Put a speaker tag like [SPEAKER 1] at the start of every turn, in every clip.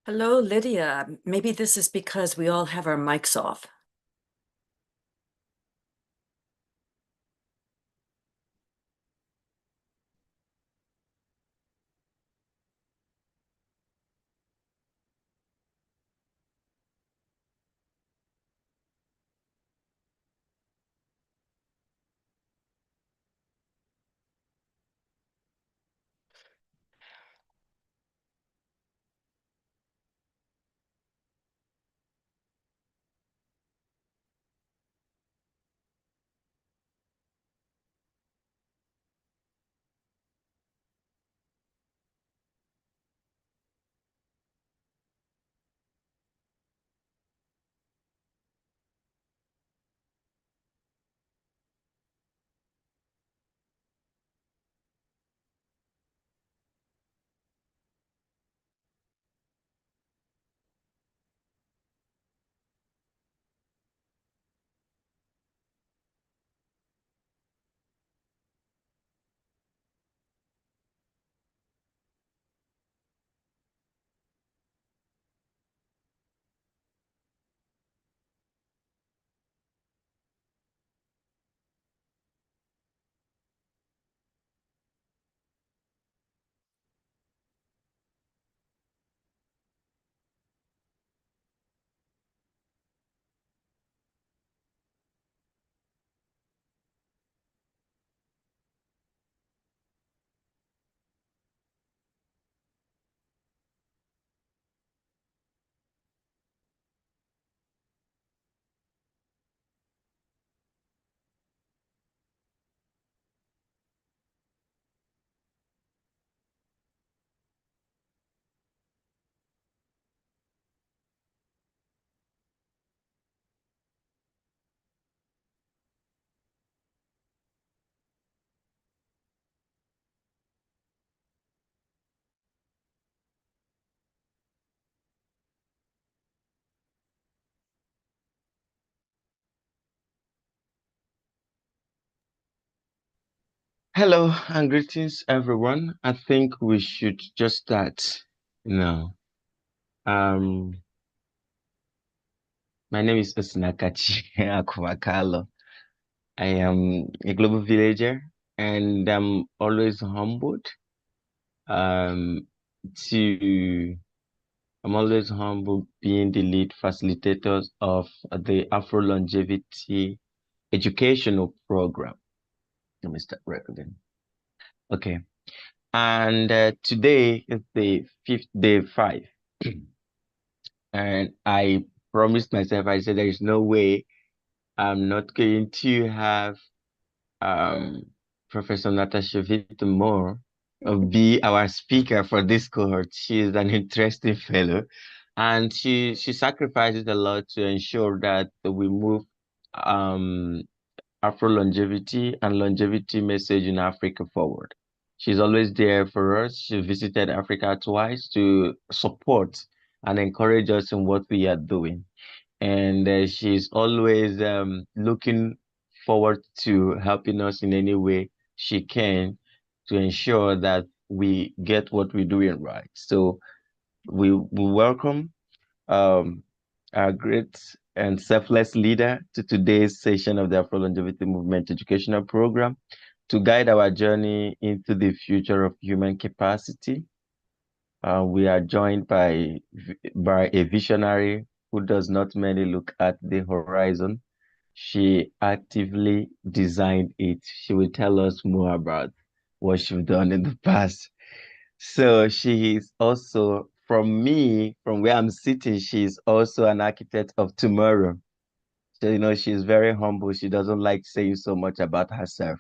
[SPEAKER 1] Hello, Lydia. Maybe this is because we all have our mics off.
[SPEAKER 2] Hello and greetings, everyone. I think we should just start now. Um, my name is Osinakachi Akumakalo. I am a global villager and I'm always humbled. Um, to I'm always humbled being the lead facilitators of the Afrolongevity educational program. Let me start right again. Okay. And today is the fifth day five. And I promised myself, I said, there is no way I'm not going to have um, Professor Natasha Moore be our speaker for this cohort. She is an interesting fellow, and she sacrifices a lot to ensure that we move um, Afro longevity and longevity message in Africa forward. She's always there for us. She visited Africa twice to support and encourage us in what we are doing. And she's always looking forward to helping us in any way she can to ensure that we get what we're doing right. So we welcome um, our great and selfless leader to today's session of the Afro-Longevity Movement Educational Program to guide our journey into the future of human capacity. We are joined by a visionary who does not merely look at the horizon. She actively designed it. She will tell us more about what she's done in the past. So she is also, from where I'm sitting, she's also an architect of tomorrow. So, she's very humble. She doesn't like saying so much about herself.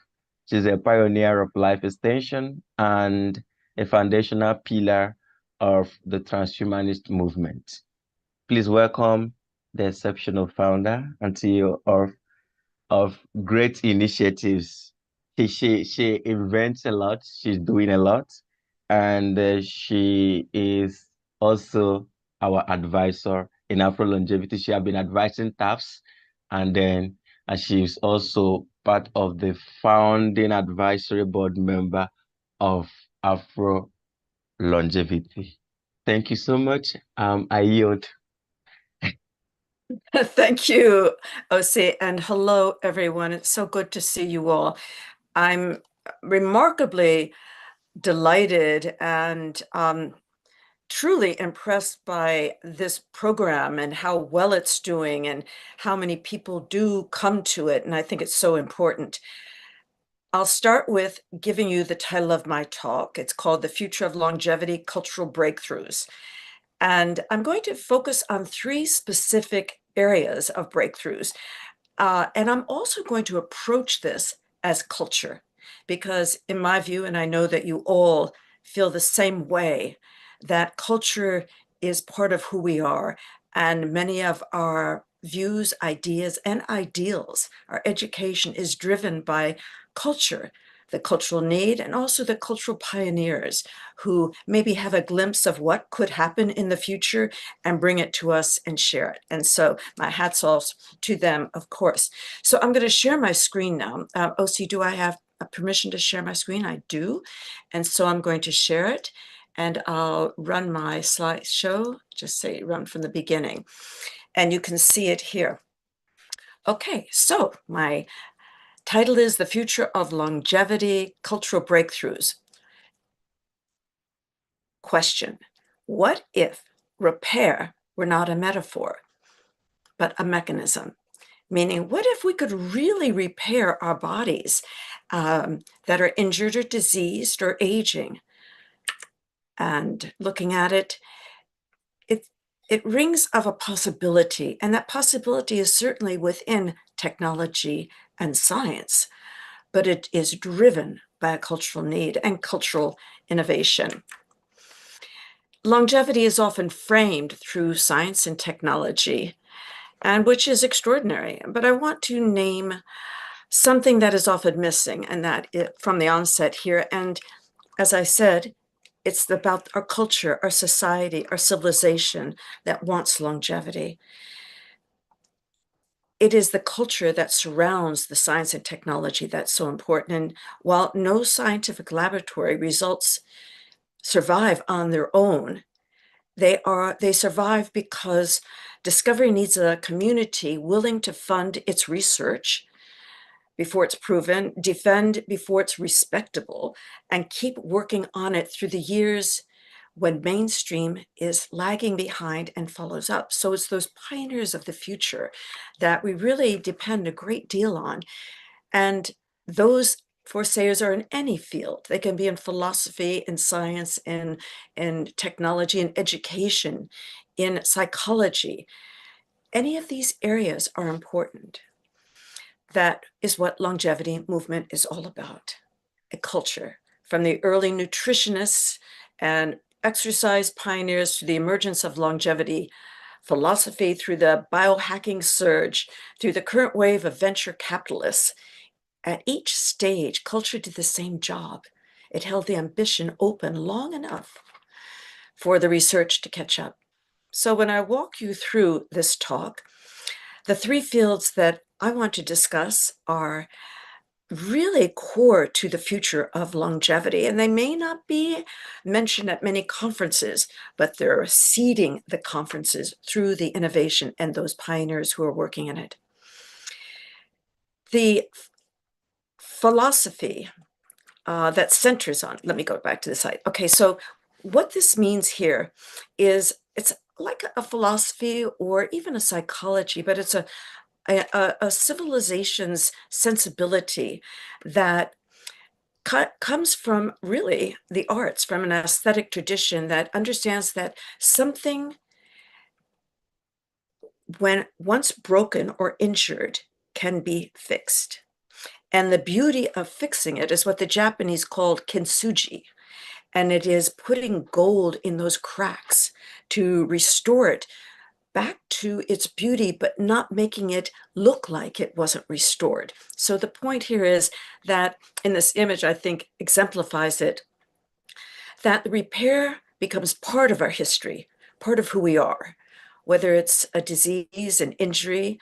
[SPEAKER 2] She's a pioneer of life extension and a foundational pillar of the transhumanist movement. Please welcome the exceptional founder and CEO of great initiatives. She invents a lot. She's doing a lot, and she is also our advisor in Afro Longevity. She has been advising TAFFs, and then she's also part of the founding advisory board member of Afro Longevity. Thank you so much. I yield.
[SPEAKER 1] Thank you, OC, and hello, everyone. It's so good to see you all. I'm remarkably delighted and truly impressed by this program and how well it's doing and how many people do come to it. And I think it's so important. I'll start with giving you the title of my talk. It's called The Future of Longevity: Cultural Breakthroughs. And I'm going to focus on three specific areas of breakthroughs. And I'm also going to approach this as culture, because in my view, and I know that you all feel the same way, that culture is part of who we are. And many of our views, ideas, and ideals, our education is driven by culture, the cultural need, and also the cultural pioneers who maybe have a glimpse of what could happen in the future and bring it to us and share it. And so my hats off to them, of course. So I'm going to share my screen now. OC, do I have permission to share my screen? I do. And so I'm going to share it, and I'll run my slideshow, just say run from the beginning. And you can see it here. Okay, so my title is The Future of Longevity: Cultural Breakthroughs. Question: what if repair were not a metaphor, but a mechanism? Meaning, what if we could really repair our bodies that are injured or diseased or aging? And looking at it, it rings of a possibility, and that possibility is certainly within technology and science, but it is driven by a cultural need and cultural innovation. Longevity is often framed through science and technology, and which is extraordinary. But I want to name something that is often missing, and that from the onset here. And as I said, it's about our culture, our society, our civilization that wants longevity. It is the culture that surrounds the science and technology that's so important. And while no scientific laboratory results survive on their own, they survive because discovery needs a community willing to fund its research before it's proven, defend before it's respectable, and keep working on it through the years when mainstream is lagging behind and follows up. So it's those pioneers of the future that we really depend a great deal on. And those foresighers are in any field. They can be in philosophy, in science, in technology, in education, in psychology. Any of these areas are important. That is what longevity movement is all about, a culture. From the early nutritionists and exercise pioneers to the emergence of longevity philosophy, through the biohacking surge, through the current wave of venture capitalists. At each stage, culture did the same job. It held the ambition open long enough for the research to catch up. So when I walk you through this talk, the three fields that I want to discuss are really core to the future of longevity, and they may not be mentioned at many conferences, but they're seeding the conferences through the innovation and those pioneers who are working in it. The philosophy that centers on, let me go back to the slide. Okay, so what this means here is it's like a philosophy or even a psychology, but it's a civilization's sensibility that comes from really the arts, from an aesthetic tradition that understands that something, when once broken or injured, can be fixed. And the beauty of fixing it is what the Japanese called kintsugi. And it is putting gold in those cracks to restore it back to its beauty, but not making it look like it wasn't restored. So the point here is that in this image, I think exemplifies it, that the repair becomes part of our history, part of who we are, whether it's a disease, an injury,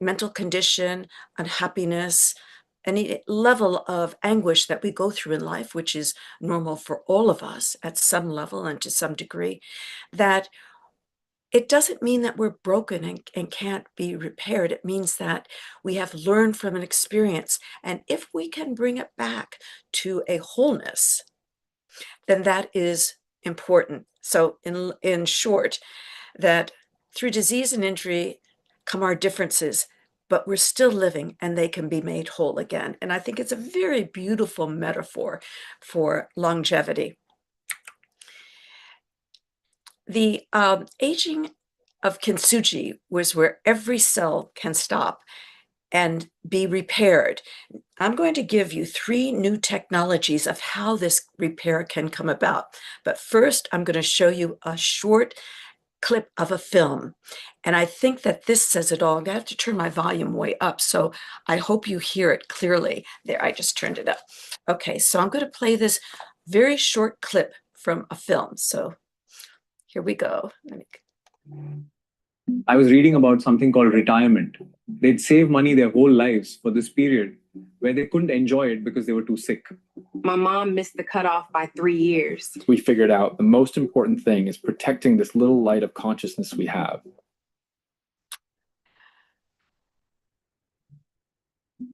[SPEAKER 1] mental condition, unhappiness, any level of anguish that we go through in life, which is normal for all of us at some level and to some degree, that it doesn't mean that we're broken and can't be repaired. It means that we have learned from an experience. And if we can bring it back to a wholeness, then that is important. So in short, that through disease and injury come our differences, but we're still living and they can be made whole again. And I think it's a very beautiful metaphor for longevity. The aging of kintsugi was where every cell can stop and be repaired. I'm going to give you 3 new technologies of how this repair can come about. But first, I'm going to show you a short clip of a film. And I think that this says it all. I'm going to have to turn my volume way up, so I hope you hear it clearly. There, I just turned it up. Okay, so I'm going to play this very short clip from a film. So here we go.
[SPEAKER 3] I was reading about something called retirement. They'd save money their whole lives for this period where they couldn't enjoy it because they were too sick.
[SPEAKER 4] My mom missed the cutoff by 3 years.
[SPEAKER 5] We figured out the most important thing is protecting this little light of consciousness we have.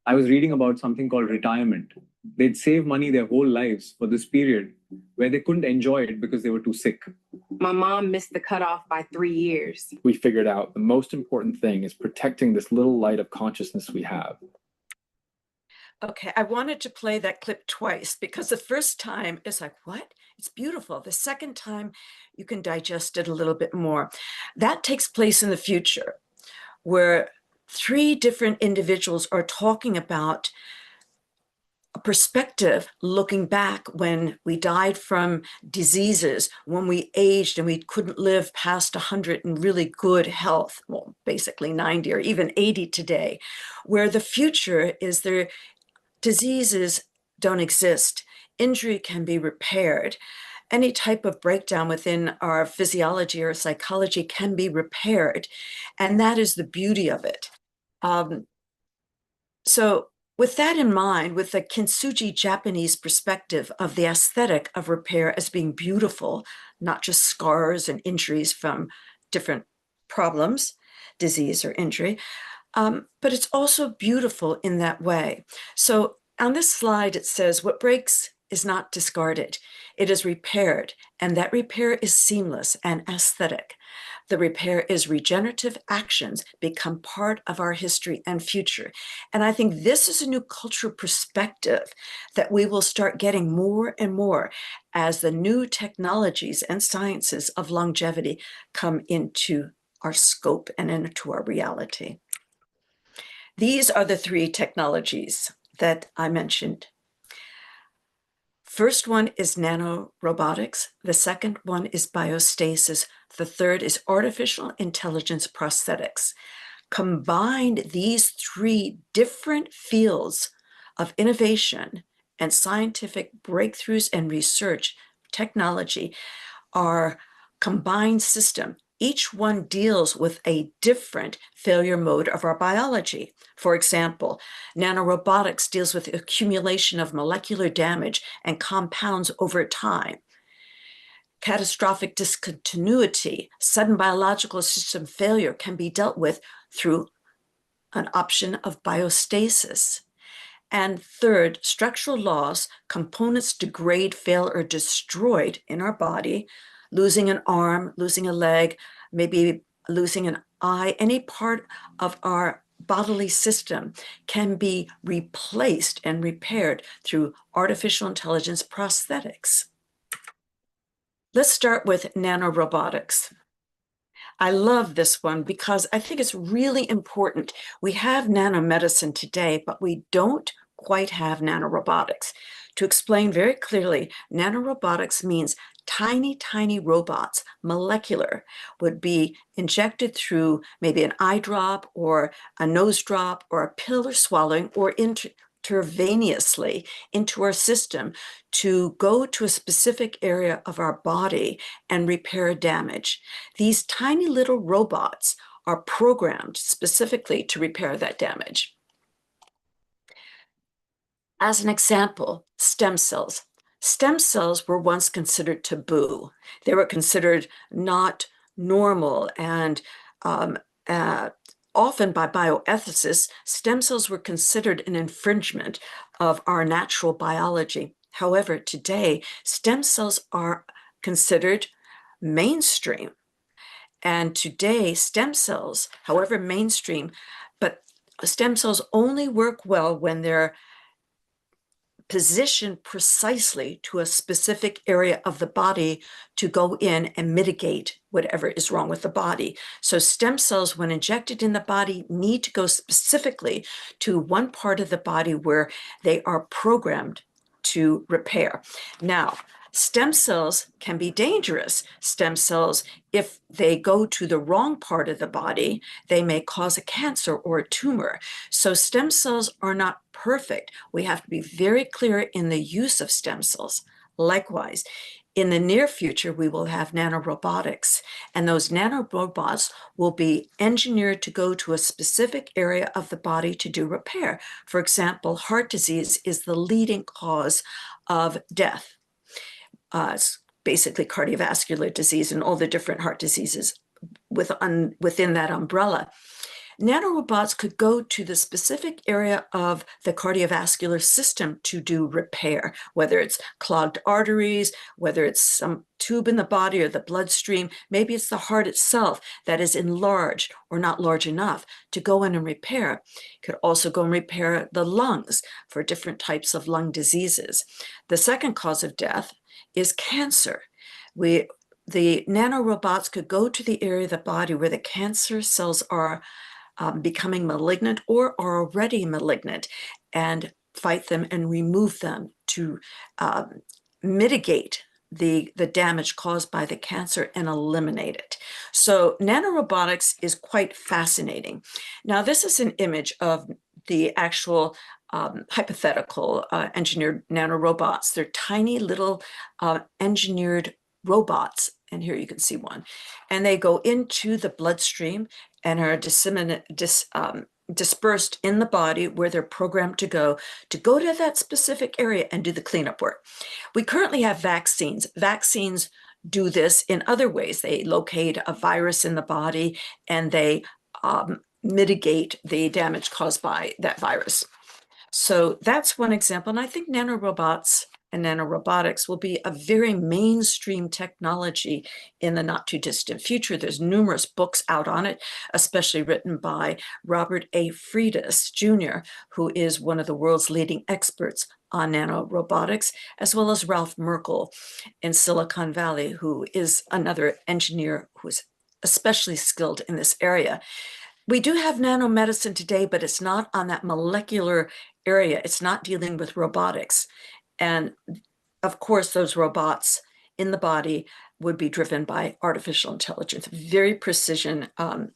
[SPEAKER 3] I was reading about something called retirement. They'd save money their whole lives for this period where they couldn't enjoy it because they were too sick.
[SPEAKER 4] My mom missed the cutoff by 3 years.
[SPEAKER 5] We figured out the most important thing is protecting this little light of consciousness we have.
[SPEAKER 1] Okay, I wanted to play that clip twice because the first time it's like, what? It's beautiful. The second time you can digest it a little bit more. That takes place in the future where 3 different individuals are talking about a perspective looking back when we died from diseases, when we aged and we couldn't live past 100 in really good health, well, basically 90 or even 80 today, where the future is there, diseases don't exist, injury can be repaired, any type of breakdown within our physiology or psychology can be repaired, and that is the beauty of it. So with that in mind, with the kintsugi Japanese perspective of the aesthetic of repair as being beautiful, not just scars and injuries from different problems, disease or injury, but it's also beautiful in that way. So on this slide, it says what breaks is not discarded, it is repaired, and that repair is seamless and aesthetic. The repair is regenerative actions become part of our history and future. And I think this is a new cultural perspective that we will start getting more and more as the new technologies and sciences of longevity come into our scope and into our reality. These are the 3 technologies that I mentioned. First one is nanorobotics. The second one is biostasis. The third is artificial intelligence prosthetics. Combined, these 3 different fields of innovation and scientific breakthroughs and research technology are combined system. Each one deals with a different failure mode of our biology. For example, nanorobotics deals with the accumulation of molecular damage and compounds over time. Catastrophic discontinuity, sudden biological system failure can be dealt with through an option of biostasis. And third, structural loss, components degrade, fail, or destroyed in our body, losing an arm, losing a leg, maybe losing an eye, any part of our bodily system can be replaced and repaired through artificial intelligence prosthetics. Let's start with nanorobotics. I love this one because I think it's really important. We have nanomedicine today, but we don't quite have nanorobotics. To explain very clearly, nanorobotics means tiny, tiny robots, molecular, would be injected through maybe an eye drop or a nose drop or a pill or swallowing or intravenously into our system to go to a specific area of our body and repair damage. These tiny little robots are programmed specifically to repair that damage. As an example, stem cells. Stem cells were once considered taboo. They were considered not normal, and often by bioethicists, stem cells were considered an infringement of our natural biology. However, today, stem cells are considered mainstream. And today, stem cells, however mainstream, but stem cells only work well when they're positioned precisely to a specific area of the body to go in and mitigate whatever is wrong with the body. So stem cells, when injected in the body, need to go specifically to one part of the body where they are programmed to repair. Now, stem cells can be dangerous. Stem cells, if they go to the wrong part of the body, they may cause a cancer or a tumor. So stem cells are not perfect. We have to be very clear in the use of stem cells. Likewise, in the near future, we will have nanorobotics, and those nanorobots will be engineered to go to a specific area of the body to do repair. For example, heart disease is the leading cause of death. It's basically cardiovascular disease and all the different heart diseases within that umbrella. Nanorobots could go to the specific area of the cardiovascular system to do repair, whether it's clogged arteries, whether it's some tube in the body or the bloodstream. Maybe it's the heart itself that is enlarged or not large enough to go in and repair. Could also go and repair the lungs for different types of lung diseases. The second cause of death is cancer. The nanorobots could go to the area of the body where the cancer cells are becoming malignant or are already malignant, and fight them and remove them to mitigate the damage caused by the cancer and eliminate it. So nanorobotics is quite fascinating. Now, this is an image of the actual hypothetical engineered nanorobots. They're tiny little engineered robots, and here you can see one, and they go into the bloodstream and are dispersed in the body where they're programmed to go to that specific area and do the cleanup work. We currently have vaccines. Vaccines do this in other ways. They locate a virus in the body and they mitigate the damage caused by that virus. So that's one example. And I think nanorobots and nanorobotics will be a very mainstream technology in the not too distant future. There's numerous books out on it, especially written by Robert A. Freitas Jr., who is one of the world's leading experts on nanorobotics, as well as Ralph Merkel in Silicon Valley, who is another engineer who's especially skilled in this area. We do have nanomedicine today, but it's not on that molecular area. It's not dealing with robotics. And of course, those robots in the body would be driven by artificial intelligence, very precision, known.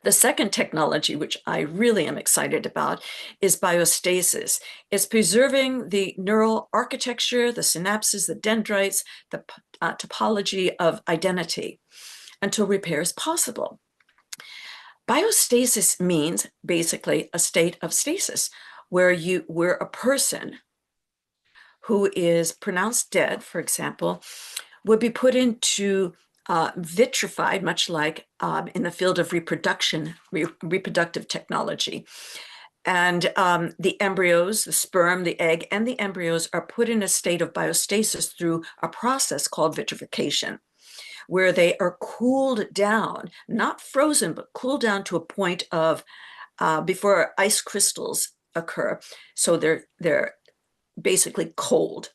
[SPEAKER 1] The second technology, which I really am excited about, is biostasis. It's preserving the neural architecture, the synapses, the dendrites, the topology of identity until repair is possible. Biostasis means basically a state of stasis where a person who is pronounced dead, for example, would be put into vitrified, much like in the field of reproductive technology. And the embryos, the sperm, the egg, and the embryos are put in a state of biostasis through a process called vitrification, where they are cooled down, not frozen, but cooled down to a point of before ice crystals occur. So they're basically cold,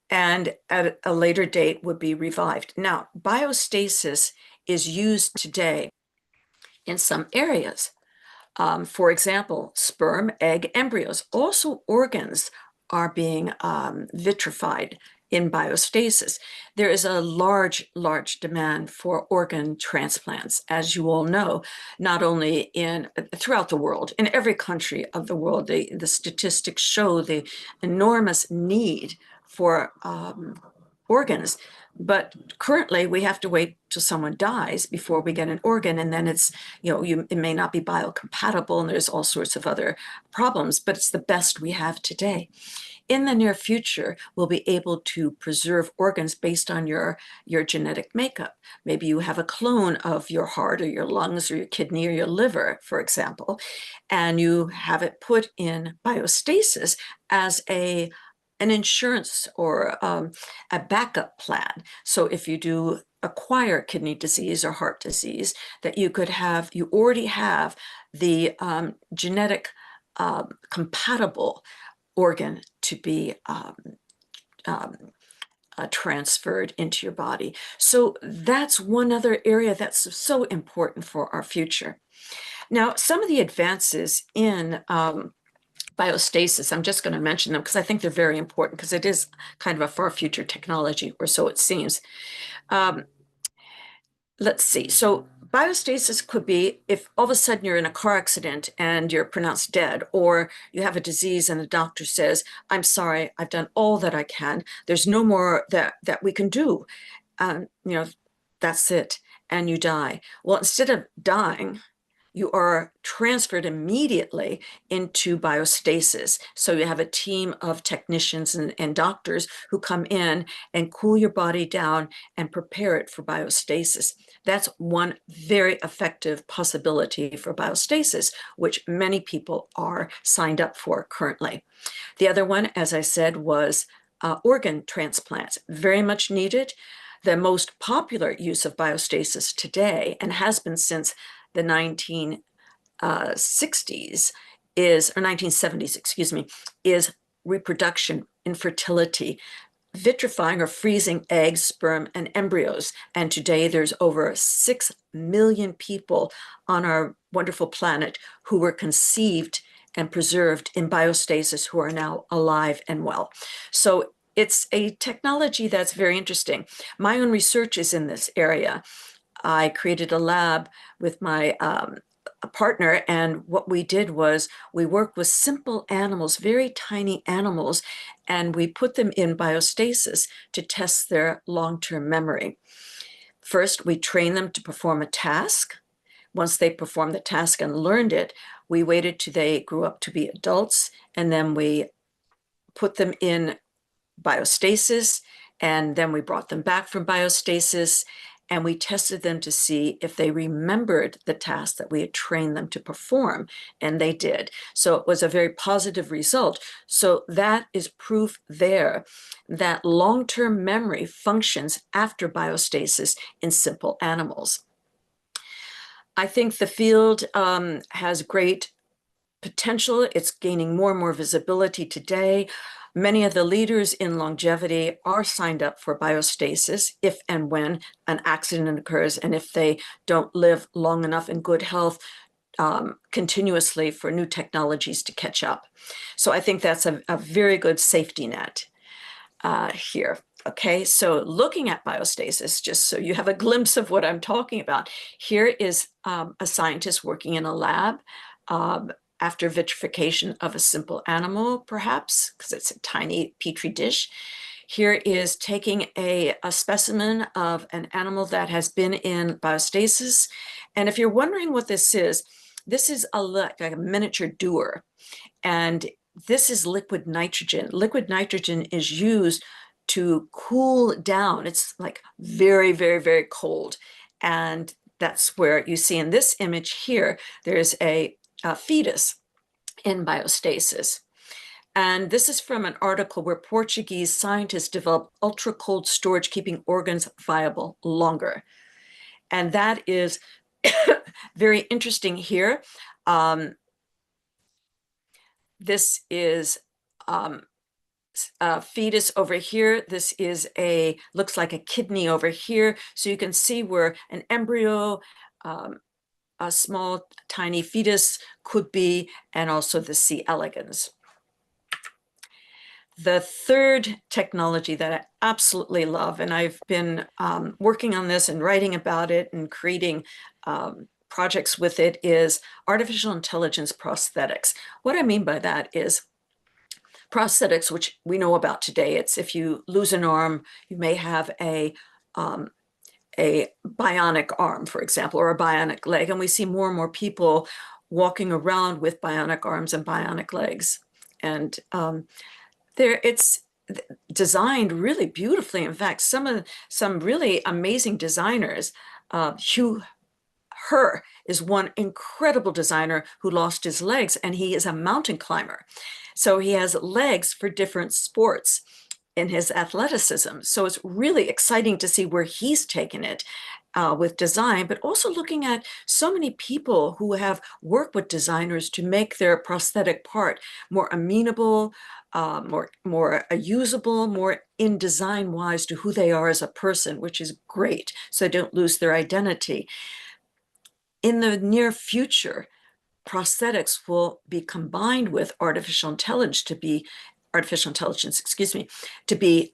[SPEAKER 1] and at a later date would be revived. Now, biostasis is used today in some areas. For example, sperm, egg, embryos, also organs are being vitrified in biostasis. There is a large demand for organ transplants, as you all know, not only throughout the world, in every country of the world. The statistics show the enormous need for organs. But currently we have to wait till someone dies before we get an organ, and then it's, it may not be biocompatible, and there's all sorts of other problems, but it's the best we have today. In the near future, we'll be able to preserve organs based on your genetic makeup. Maybe you have a clone of your heart or your lungs or your kidney or your liver, for example, and you have it put in biostasis as an insurance or a backup plan. So if you do acquire kidney disease or heart disease, that you already have the genetic compatible organ to be transferred into your body. So that's one other area that's so important for our future. Now, some of the advances in biostasis, I'm just going to mention them because I think they're very important, because it is kind of a far future technology, or so it seems. Let's see. So biostasis could be if all of a sudden you're in a car accident and you're pronounced dead, or you have a disease and the doctor says, I'm sorry, I've done all that I can. There's no more that we can do. That's it. And you die. Well, instead of dying, you are transferred immediately into biostasis. So you have a team of technicians and doctors who come in and cool your body down and prepare it for biostasis. That's one very effective possibility for biostasis, which many people are signed up for currently. The other one, as I said, was organ transplants, very much needed. The most popular use of biostasis today, and has been since the 1960s, or 1970s, excuse me, is reproduction, infertility, vitrifying or freezing eggs, sperm, and embryos. And today there's over 6 million people on our wonderful planet who were conceived and preserved in biostasis who are now alive and well. So it's a technology that's very interesting. My own research is in this area. I created a lab with my a partner, and what we did was we worked with simple animals, very tiny animals, and we put them in biostasis to test their long-term memory. First, we trained them to perform a task. Once they performed the task and learned it, we waited till they grew up to be adults, and then we put them in biostasis, and then we brought them back from biostasis, and we tested them to see if they remembered the task that we had trained them to perform, and they did. So it was a very positive result. So that is proof there that long-term memory functions after biostasis in simple animals. I think the field has great potential. It's gaining more and more visibility today. Many of the leaders in longevity are signed up for biostasis if and when an accident occurs, and if they don't live long enough in good health continuously for new technologies to catch up. So I think that's a very good safety net here. Okay, so looking at biostasis, just so you have a glimpse of what I'm talking about, here is a scientist working in a lab after vitrification of a simple animal, perhaps, because it's a tiny petri dish. Here is taking a specimen of an animal that has been in biostasis. And if you're wondering what this is like a miniature dewar. And this is liquid nitrogen. Liquid nitrogen is used to cool down. It's like very, very, very cold. And that's where you see in this image here, there's a fetus in biostasis. And this is from an article where Portuguese scientists developed ultra cold storage, keeping organs viable longer. And that is very interesting here. This is a fetus over here. This is looks like a kidney over here. So you can see where an embryo, a small tiny fetus could be, and also the C. elegans. The third technology that I absolutely love, and I've been working on this and writing about it and creating projects with it, is artificial intelligence prosthetics. What I mean by that is prosthetics, which we know about today, it's if you lose an arm, you may have a bionic arm, for example, or a bionic leg. And we see more and more people walking around with bionic arms and bionic legs. And it's designed really beautifully. In fact, some really amazing designers, Hugh Herr is one incredible designer who lost his legs, and he is a mountain climber. So he has legs for different sports in his athleticism. So it's really exciting to see where he's taken it with design, but also looking at so many people who have worked with designers to make their prosthetic part more amenable, more usable, more in design wise to who they are as a person, which is great. So they don't lose their identity. In the near future, prosthetics will be combined with artificial intelligence to be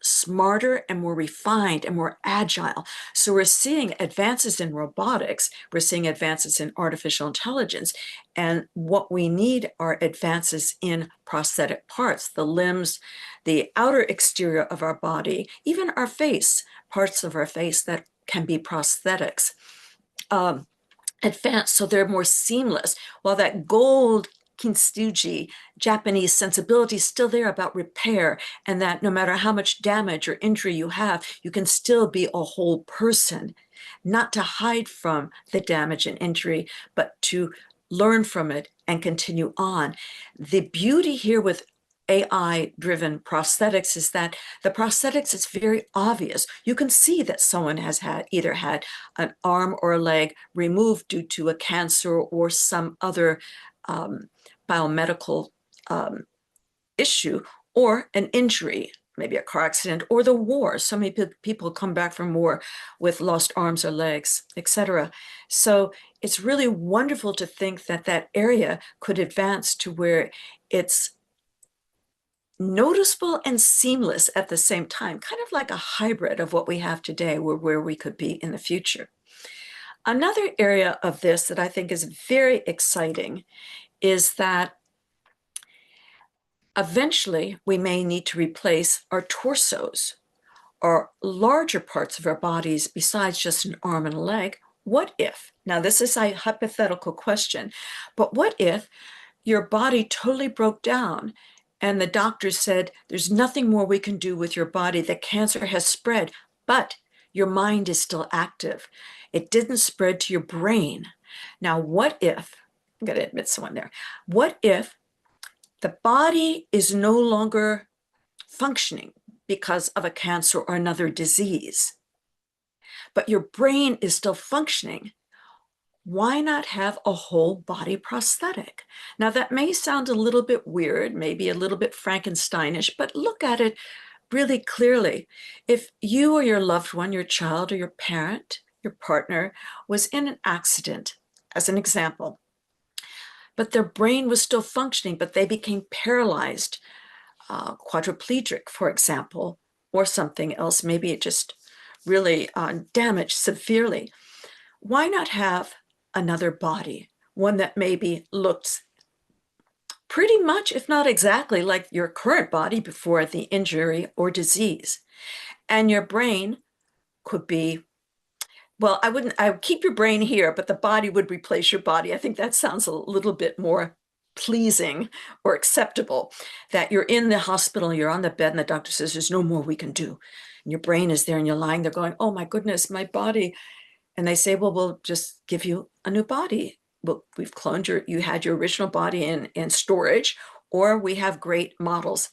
[SPEAKER 1] smarter and more refined and more agile. So we're seeing advances in robotics, we're seeing advances in artificial intelligence, and what we need are advances in prosthetic parts, the limbs, the outer exterior of our body, even our face, parts of our face that can be prosthetics. Advanced so they're more seamless, while that gold kintsugi Japanese sensibility is still there about repair, and that no matter how much damage or injury you have, you can still be a whole person, not to hide from the damage and injury, but to learn from it and continue on. The beauty here with AI-driven prosthetics is that the prosthetics is very obvious. You can see that someone has either had an arm or a leg removed due to a cancer or some other biomedical issue, or an injury, maybe a car accident, or the war. So many people come back from war with lost arms or legs, etc. So it's really wonderful to think that that area could advance to where it's noticeable and seamless at the same time, kind of like a hybrid of what we have today, where we could be in the future. Another area of this that I think is very exciting is that eventually we may need to replace our torsos or larger parts of our bodies besides just an arm and a leg. What if, now this is a hypothetical question, but what if your body totally broke down and the doctor said, there's nothing more we can do with your body, the cancer has spread, but your mind is still active. It didn't spread to your brain. Now, what if, I'm going to admit someone there, what if the body is no longer functioning because of a cancer or another disease, but your brain is still functioning? Why not have a whole body prosthetic? Now, that may sound a little bit weird, maybe a little bit Frankensteinish, but look at it really clearly. If you or your loved one, your child or your parent, your partner, was in an accident, as an example, but their brain was still functioning, but they became paralyzed, quadriplegic, for example, or something else, maybe it just really damaged severely. Why not have another body, one that maybe looks pretty much, if not exactly, like your current body before the injury or disease? And your brain could be, well, I would keep your brain here, but the body would replace your body. I think that sounds a little bit more pleasing or acceptable, that you're in the hospital, you're on the bed, and the doctor says, there's no more we can do. And your brain is there and you're lying there going, oh my goodness, my body. And they say, well, we'll just give you a new body. Well, we've cloned you had your original body in storage, or we have great models.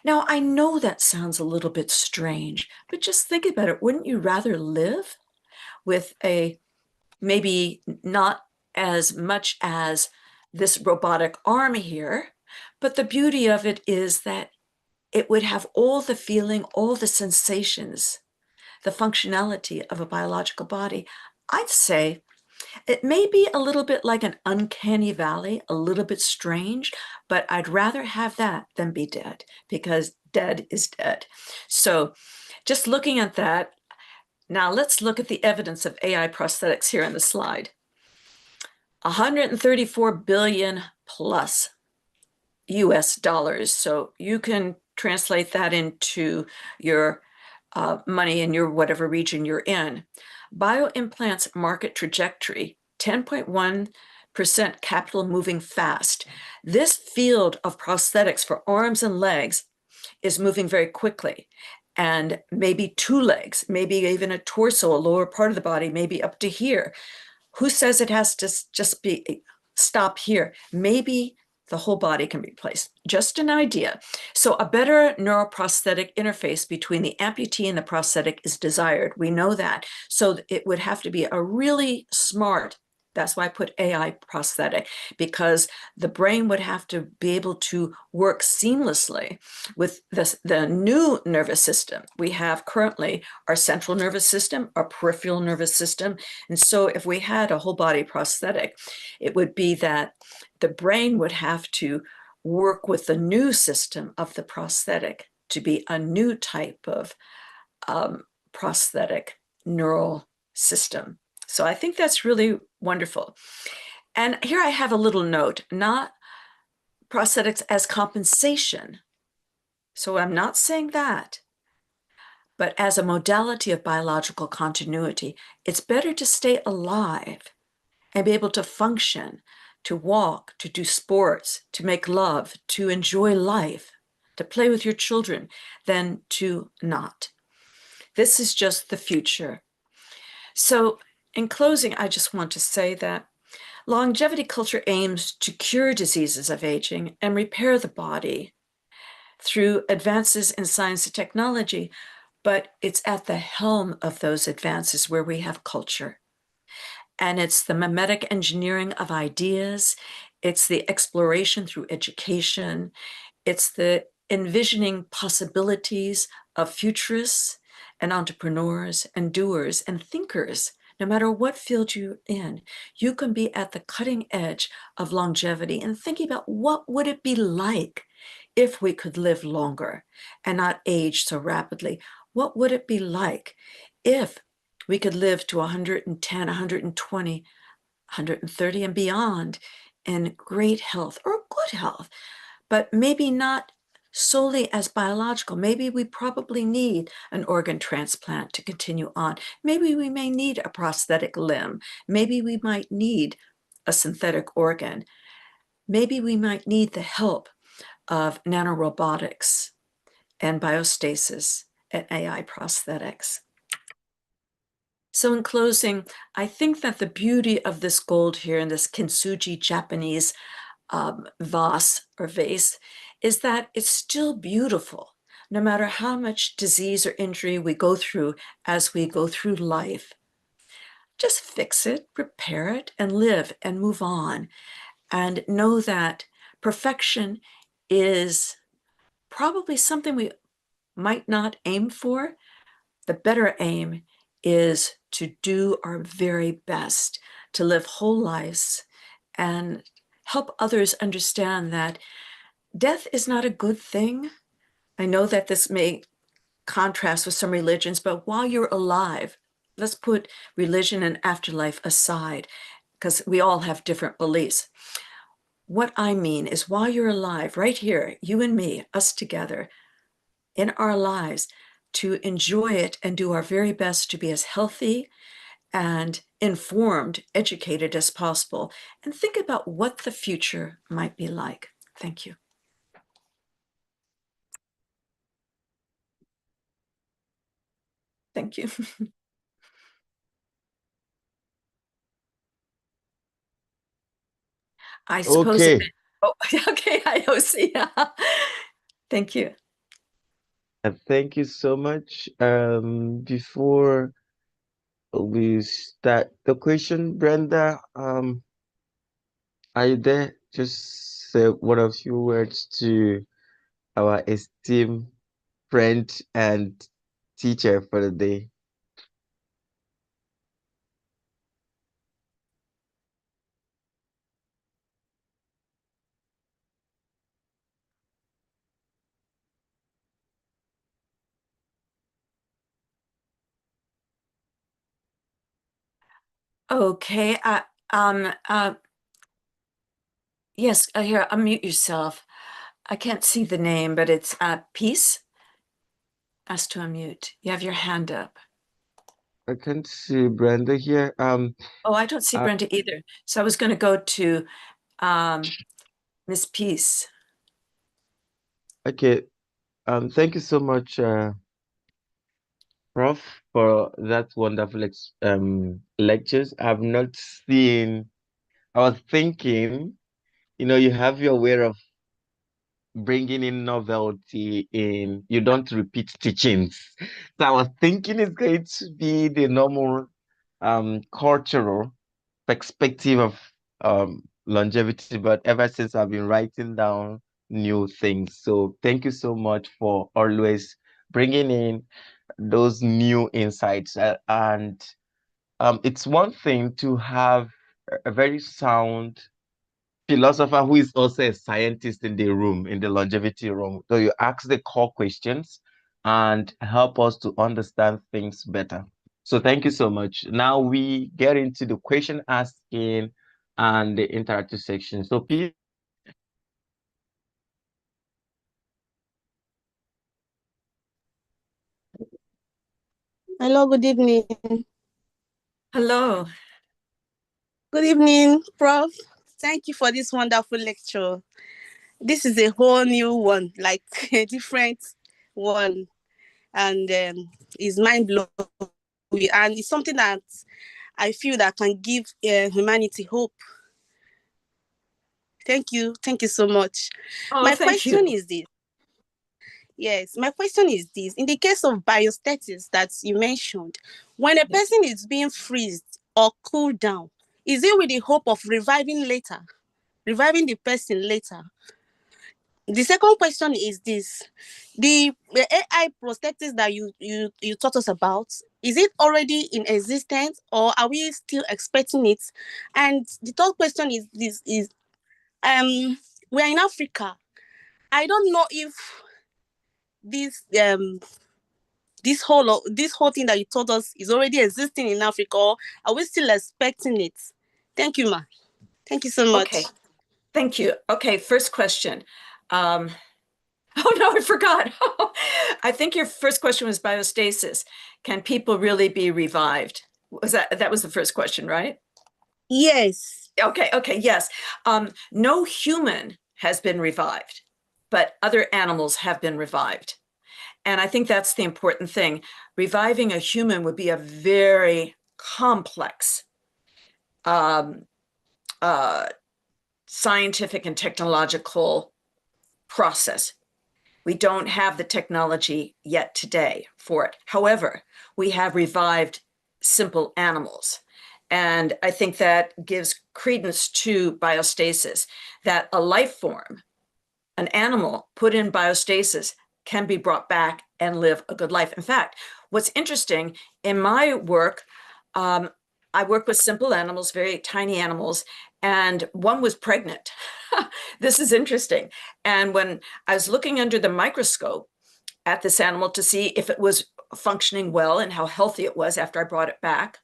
[SPEAKER 1] Now, I know that sounds a little bit strange, but just think about it. Wouldn't you rather live with a, maybe not as much as this robotic arm here, but the beauty of it is that it would have all the feeling, all the sensations, the functionality of a biological body? I'd say it may be a little bit like an uncanny valley, a little bit strange, but I'd rather have that than be dead, because dead is dead. So just looking at that, now let's look at the evidence of AI prosthetics here on the slide. 134 billion plus US dollars. So you can translate that into your money in your whatever region you're in. Bioimplants market trajectory, 10.1% capital moving fast. This field of prosthetics for arms and legs is moving very quickly. And maybe two legs, maybe even a torso, a lower part of the body, maybe up to here. Who says it has to just be stop here? Maybe the whole body can be replaced. Just an idea. So a better neuroprosthetic interface between the amputee and the prosthetic is desired. We know that. So it would have to be a really smart, that's why I put AI prosthetic, because the brain would have to be able to work seamlessly with the new nervous system. We have currently our central nervous system, our peripheral nervous system. And so if we had a whole body prosthetic, it would be that the brain would have to work with the new system of the prosthetic to be a new type of prosthetic neural system. So I think that's really wonderful. And here I have a little note, not prosthetics as compensation. So I'm not saying that, but as a modality of biological continuity, it's better to stay alive and be able to function, to walk, to do sports, to make love, to enjoy life, to play with your children, than to not. This is just the future. So in closing, I just want to say that longevity culture aims to cure diseases of aging and repair the body through advances in science and technology, but it's at the helm of those advances where we have culture. And it's the mimetic engineering of ideas, it's the exploration through education, it's the envisioning possibilities of futurists and entrepreneurs and doers and thinkers. No matter what field you're in, you can be at the cutting edge of longevity and thinking about what would it be like if we could live longer and not age so rapidly. What would it be like if we could live to 110, 120, 130 and beyond in great health or good health, but maybe not solely as biological. Maybe we probably need an organ transplant to continue on. Maybe we may need a prosthetic limb. Maybe we might need a synthetic organ. Maybe we might need the help of nanorobotics and biostasis and AI prosthetics. So in closing, I think that the beauty of this gold here in this kintsugi Japanese vase or vase is that it's still beautiful, no matter how much disease or injury we go through as we go through life. Just fix it, repair it, and live and move on. And know that perfection is probably something we might not aim for. The better aim is to do our very best, to live whole lives and help others understand that death is not a good thing. I know that this may contrast with some religions, but while you're alive, let's put religion and afterlife aside, because we all have different beliefs. What I mean is while you're alive, right here, you and me, us together, in our lives, to enjoy it and do our very best to be as healthy and informed, educated as possible, and think about what the future might be like. Thank you. Thank you. I suppose.
[SPEAKER 2] Okay.
[SPEAKER 1] Oh, okay, IOC. Thank you.
[SPEAKER 2] Thank you so much. Before we start the question, Brenda, are you there? Just say one of few words to our esteemed friend and teacher for the day.
[SPEAKER 1] Okay. Yes, here, unmute yourself. I can't see the name, but it's Peace. Ask to unmute. You have your hand up.
[SPEAKER 2] I can't see Brenda here.
[SPEAKER 1] Oh, I don't see Brenda either. So I was going to go to Miss Peace.
[SPEAKER 2] Okay. Thank you so much, Prof, for that wonderful lectures. I've not seen. I was thinking, you have your way of bringing in novelty in. You don't repeat teachings. So I was thinking it's going to be the normal cultural perspective of longevity, but ever since I've been writing down new things. So thank you so much for always bringing in those new insights. And it's one thing to have a very sound philosopher who is also a scientist in the room, in the longevity room. So you ask the core questions and help us to understand things better. So thank you so much. Now we get into the question asking and the interactive section. So please.
[SPEAKER 6] Hello, good evening.
[SPEAKER 1] Hello.
[SPEAKER 6] Good evening, Prof. Thank you for this wonderful lecture. This is a whole new one, like a different one, and it's mind-blowing. And it's something that I feel that can give humanity hope. Thank you. Thank you so much.
[SPEAKER 1] Oh,
[SPEAKER 6] my
[SPEAKER 1] thank
[SPEAKER 6] question
[SPEAKER 1] you.
[SPEAKER 6] is this. Yes, my question is this. In the case of biostatics that you mentioned, when a person is being freezed or cooled down, is it with the hope of reviving the person later? The second question is this. The AI prosthetics that you taught us about, is it already in existence or are we still expecting it? And the third question is this we're in Africa. I don't know if this this whole thing that you told us is already existing in Africa, or are we still expecting it? Thank you, ma. Thank you so much.
[SPEAKER 1] Okay, thank you. Okay, first question. Oh no, I forgot. I think your first question was biostasis. Can people really be revived? That was the first question, right?
[SPEAKER 6] Yes.
[SPEAKER 1] Okay, yes. No human has been revived, but other animals have been revived. And I think that's the important thing. Reviving a human would be a very complex scientific and technological process. We don't have the technology yet today for it. However, we have revived simple animals. And I think that gives credence to biostasis, that a life form, an animal put in biostasis, can be brought back and live a good life. In fact, what's interesting in my work, I work with simple animals, very tiny animals, and one was pregnant. This is interesting. And when I was looking under the microscope at this animal to see if it was functioning well and how healthy it was after I brought it back,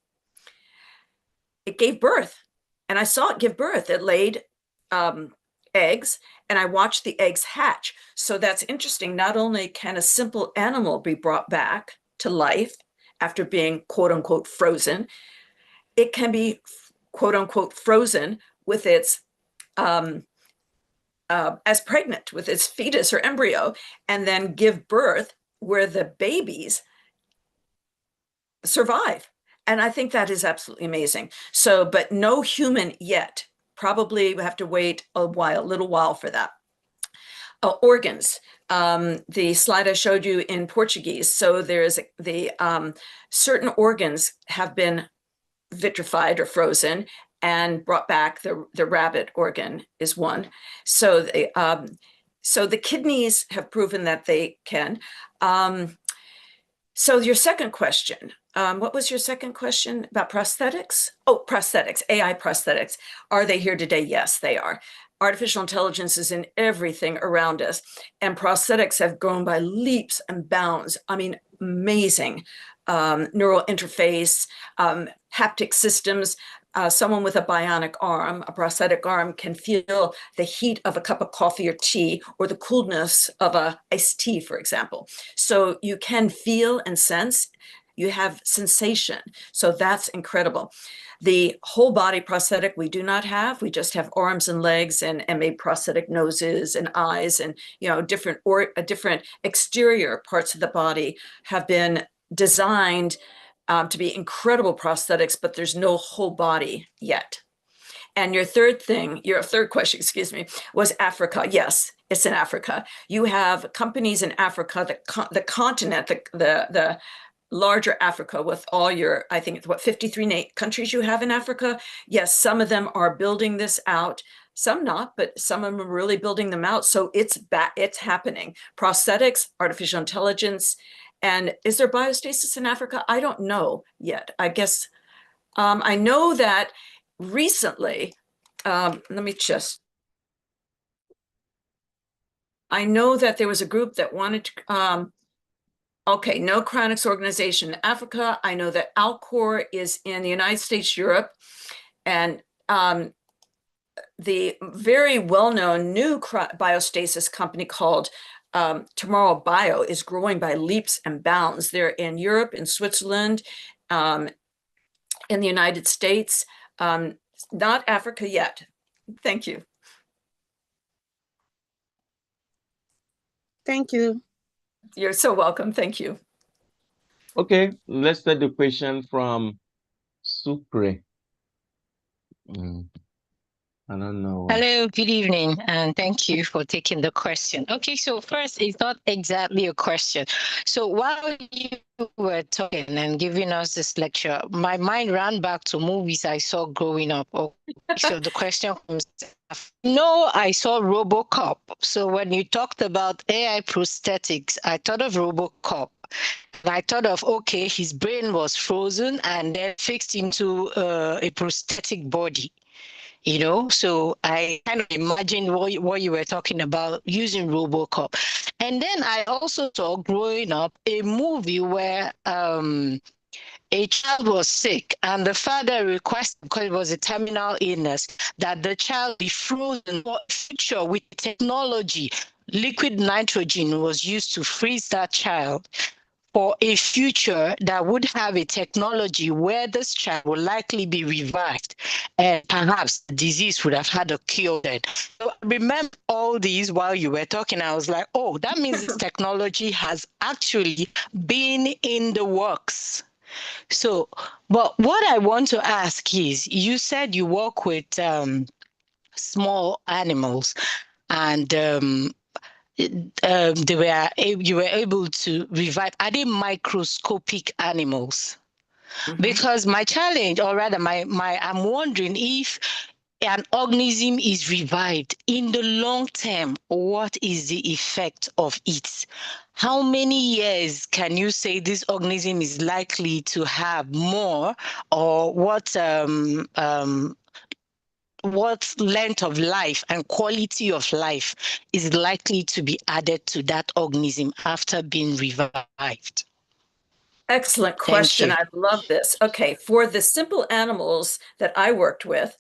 [SPEAKER 1] it gave birth. And I saw it give birth. It laid eggs, and I watched the eggs hatch. So that's interesting. Not only can a simple animal be brought back to life after being quote unquote frozen, it can be quote unquote frozen with its as pregnant with its fetus or embryo, and then give birth where the babies survive. And I think that is absolutely amazing. So, but no human yet. Probably we have to wait a little while for that. Organs. The slide I showed you in Portuguese. So there's the certain organs have been vitrified or frozen and brought back. The rabbit organ is one. So the kidneys have proven that they can. So your second question, what was your second question about prosthetics? Oh, prosthetics, AI prosthetics. Are they here today? Yes, they are. Artificial intelligence is in everything around us, and prosthetics have grown by leaps and bounds. I mean, amazing. Neural interface, haptic systems, someone with a bionic arm, a prosthetic arm, can feel the heat of a cup of coffee or tea, or the coolness of a iced tea, for example. So you can feel and sense, you have sensation. So that's incredible. The whole body prosthetic we do not have. We just have arms and legs and maybe prosthetic noses and eyes, and different exterior parts of the body have been designed to be incredible prosthetics, but there's no whole body yet. And your third question, excuse me, was Africa. Yes, it's in Africa. You have companies in Africa, the continent, the larger Africa, with all your, I think, 53 countries you have in Africa. Yes, some of them are building this out, some not, but some of them are really building them out. So it's happening. Prosthetics, artificial intelligence. And is there biostasis in Africa? I don't know yet. I guess I know that recently, I know that there was a group that wanted to, okay, No Chronics Organization in Africa. I know that Alcor is in the United States, Europe, and the very well-known new biostasis company called Tomorrow Bio is growing by leaps and bounds. They're in Europe, in Switzerland, in the United States, not Africa yet. Thank you.
[SPEAKER 6] Thank you.
[SPEAKER 1] You're so welcome. Thank you.
[SPEAKER 2] Okay, let's start the question from Sucre. I don't know.
[SPEAKER 7] Hello, good evening, and thank you for taking the question. Okay, so first, it's not exactly a question. So while you were talking and giving us this lecture, my mind ran back to movies I saw growing up. So the question comes, no, I saw RoboCop. So when you talked about AI prosthetics, I thought of RoboCop. I thought of, okay, his brain was frozen and then fixed into a prosthetic body. So I kind of imagined what you were talking about using RoboCop. And then I also saw growing up a movie where a child was sick and the father requested, because it was a terminal illness, that the child be frozen for a future with technology. Liquid nitrogen was used to freeze that child for a future that would have a technology where this child will likely be revived and perhaps the disease would have had a cure then. So I remember all these while you were talking. I was like, oh, that means this technology has actually been in the works. So, but what I want to ask is, you said you work with small animals and you were able to revive. Are they microscopic animals? Mm-hmm. Because my challenge, or rather I'm wondering if an organism is revived in the long term, what is the effect of it? How many years can you say this organism is likely to have more, or what length of life and quality of life is likely to be added to that organism after being revived?
[SPEAKER 1] Excellent question. I love this. Okay, for the simple animals that I worked with,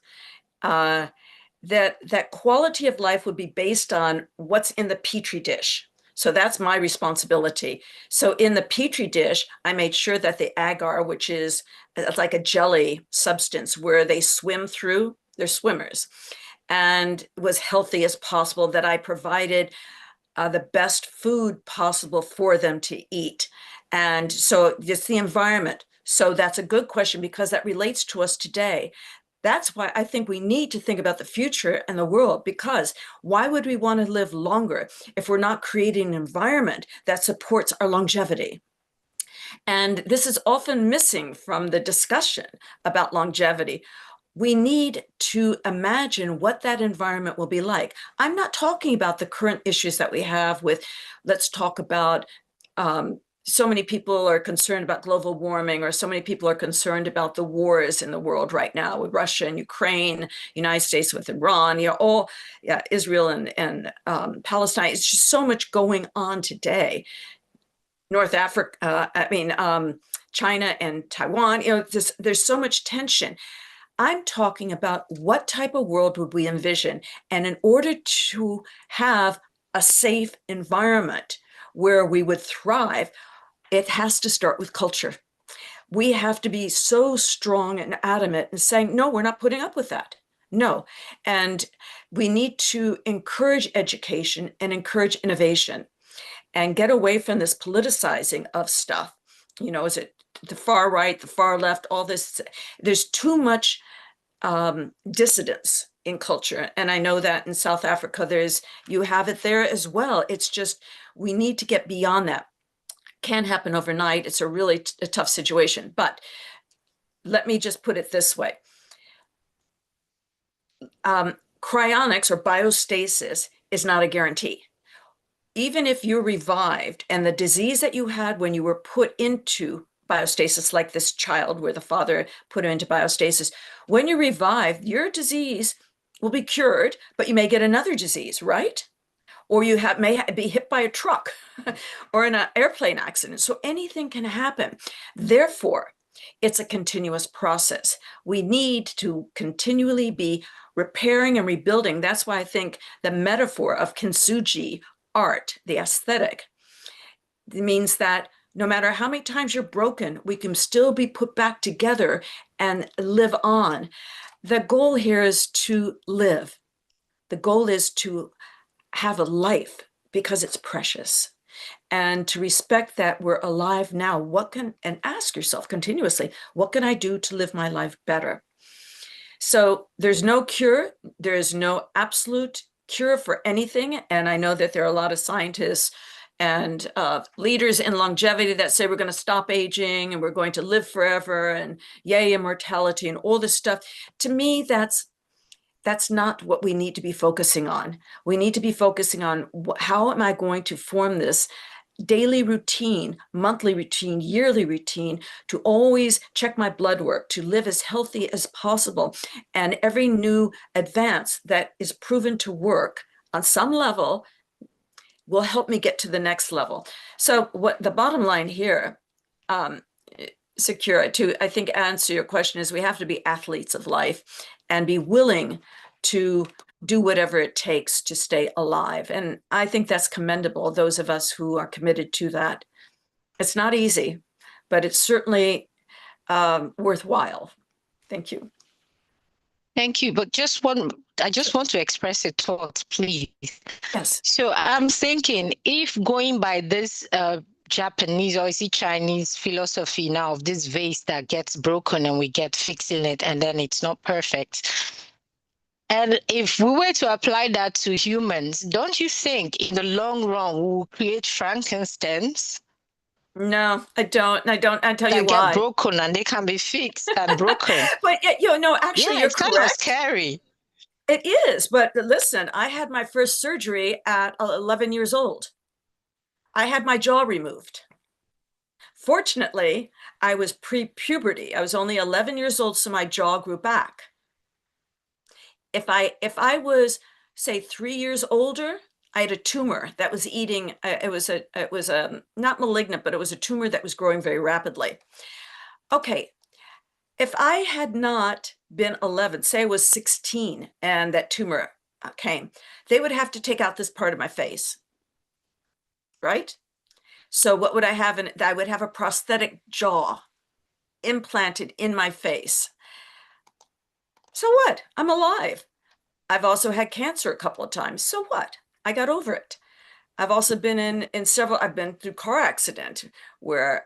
[SPEAKER 1] that quality of life would be based on what's in the Petri dish. So that's my responsibility. So in the Petri dish, I made sure that the agar, which is like a jelly substance where they swim through, they're swimmers, and was healthy as possible, that I provided the best food possible for them to eat. And so just the environment. So that's a good question, because that relates to us today. That's why I think we need to think about the future and the world, because why would we want to live longer if we're not creating an environment that supports our longevity? And this is often missing from the discussion about longevity. We need to imagine what that environment will be like. I'm not talking about the current issues that we have with, let's talk about, so many people are concerned about global warming, or so many people are concerned about the wars in the world right now with Russia and Ukraine, United States with Iran, Israel and Palestine. It's just so much going on today. North Africa, China and Taiwan, there's so much tension. I'm talking about what type of world would we envision? And in order to have a safe environment where we would thrive, it has to start with culture. We have to be so strong and adamant in saying, no, we're not putting up with that. No. And we need to encourage education and encourage innovation and get away from this politicizing of stuff. You know, is it the far right, the far left, all this? There's too much dissidence in culture. And I know that in South Africa, you have it there as well. It's just, we need to get beyond that. Can't happen overnight. It's a really a tough situation. But let me just put it this way. Cryonics or biostasis is not a guarantee. Even if you're revived and the disease that you had when you were put into biostasis, like this child where the father put him into biostasis, when you revive, your disease will be cured, but you may get another disease, right? Or you may be hit by a truck or in an airplane accident. So anything can happen. Therefore, it's a continuous process. We need to continually be repairing and rebuilding. That's why I think the metaphor of kintsugi, art, the aesthetic, means that no matter how many times you're broken, we can still be put back together and live on. The goal here is to live. The goal is to have a life because it's precious, and to respect that we're alive now. And ask yourself continuously, what can I do to live my life better? So there's no cure. There is no absolute cure for anything. And I know that there are a lot of scientists and leaders in longevity that say we're going to stop aging and we're going to live forever and yay, immortality and all this stuff. To me, that's not what we need to be focusing on. We need to be focusing on how am I going to form this daily routine, monthly routine, yearly routine, to always check my blood work, to live as healthy as possible. And every new advance that is proven to work on some level will help me get to the next level. So what the bottom line here, Secure, to I think answer your question, is we have to be athletes of life and be willing to do whatever it takes to stay alive. And I think that's commendable, those of us who are committed to that. It's not easy, but it's certainly worthwhile. Thank you.
[SPEAKER 7] Thank you. But I just want to express a thought, please.
[SPEAKER 1] Yes.
[SPEAKER 7] So I'm thinking, if going by this Japanese or is it Chinese philosophy now of this vase that gets broken and we get fixing it and then it's not perfect. And if we were to apply that to humans, don't you think in the long run we will create Frankensteins?
[SPEAKER 1] No, I don't. I tell you
[SPEAKER 7] that
[SPEAKER 1] why.
[SPEAKER 7] get broken and they can be fixed and broken.
[SPEAKER 1] But actually, you're
[SPEAKER 7] it's kind
[SPEAKER 1] correct.
[SPEAKER 7] of scary.
[SPEAKER 1] It is. But listen, I had my first surgery at 11 years old. I had my jaw removed. Fortunately, I was pre-puberty. I was only 11 years old, so my jaw grew back. If I was, say, 3 years older, I had a tumor that was eating. It was a not malignant, but it was a tumor that was growing very rapidly. Okay, if I had not been 11, say I was 16, and that tumor came, they would have to take out this part of my face, right? So what would I have? I would have a prosthetic jaw implanted in my face. So what? I'm alive. I've also had cancer a couple of times. So what? I got over it. I've also been in several, I've been through car accident where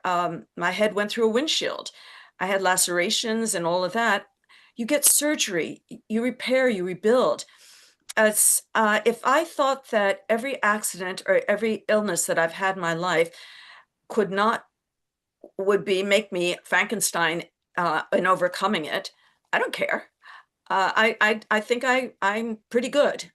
[SPEAKER 1] my head went through a windshield. I had lacerations and all of that. You get surgery, you repair, you rebuild. If I thought that every accident or every illness that I've had in my life would make me Frankenstein in overcoming it, I don't care. I think I'm pretty good.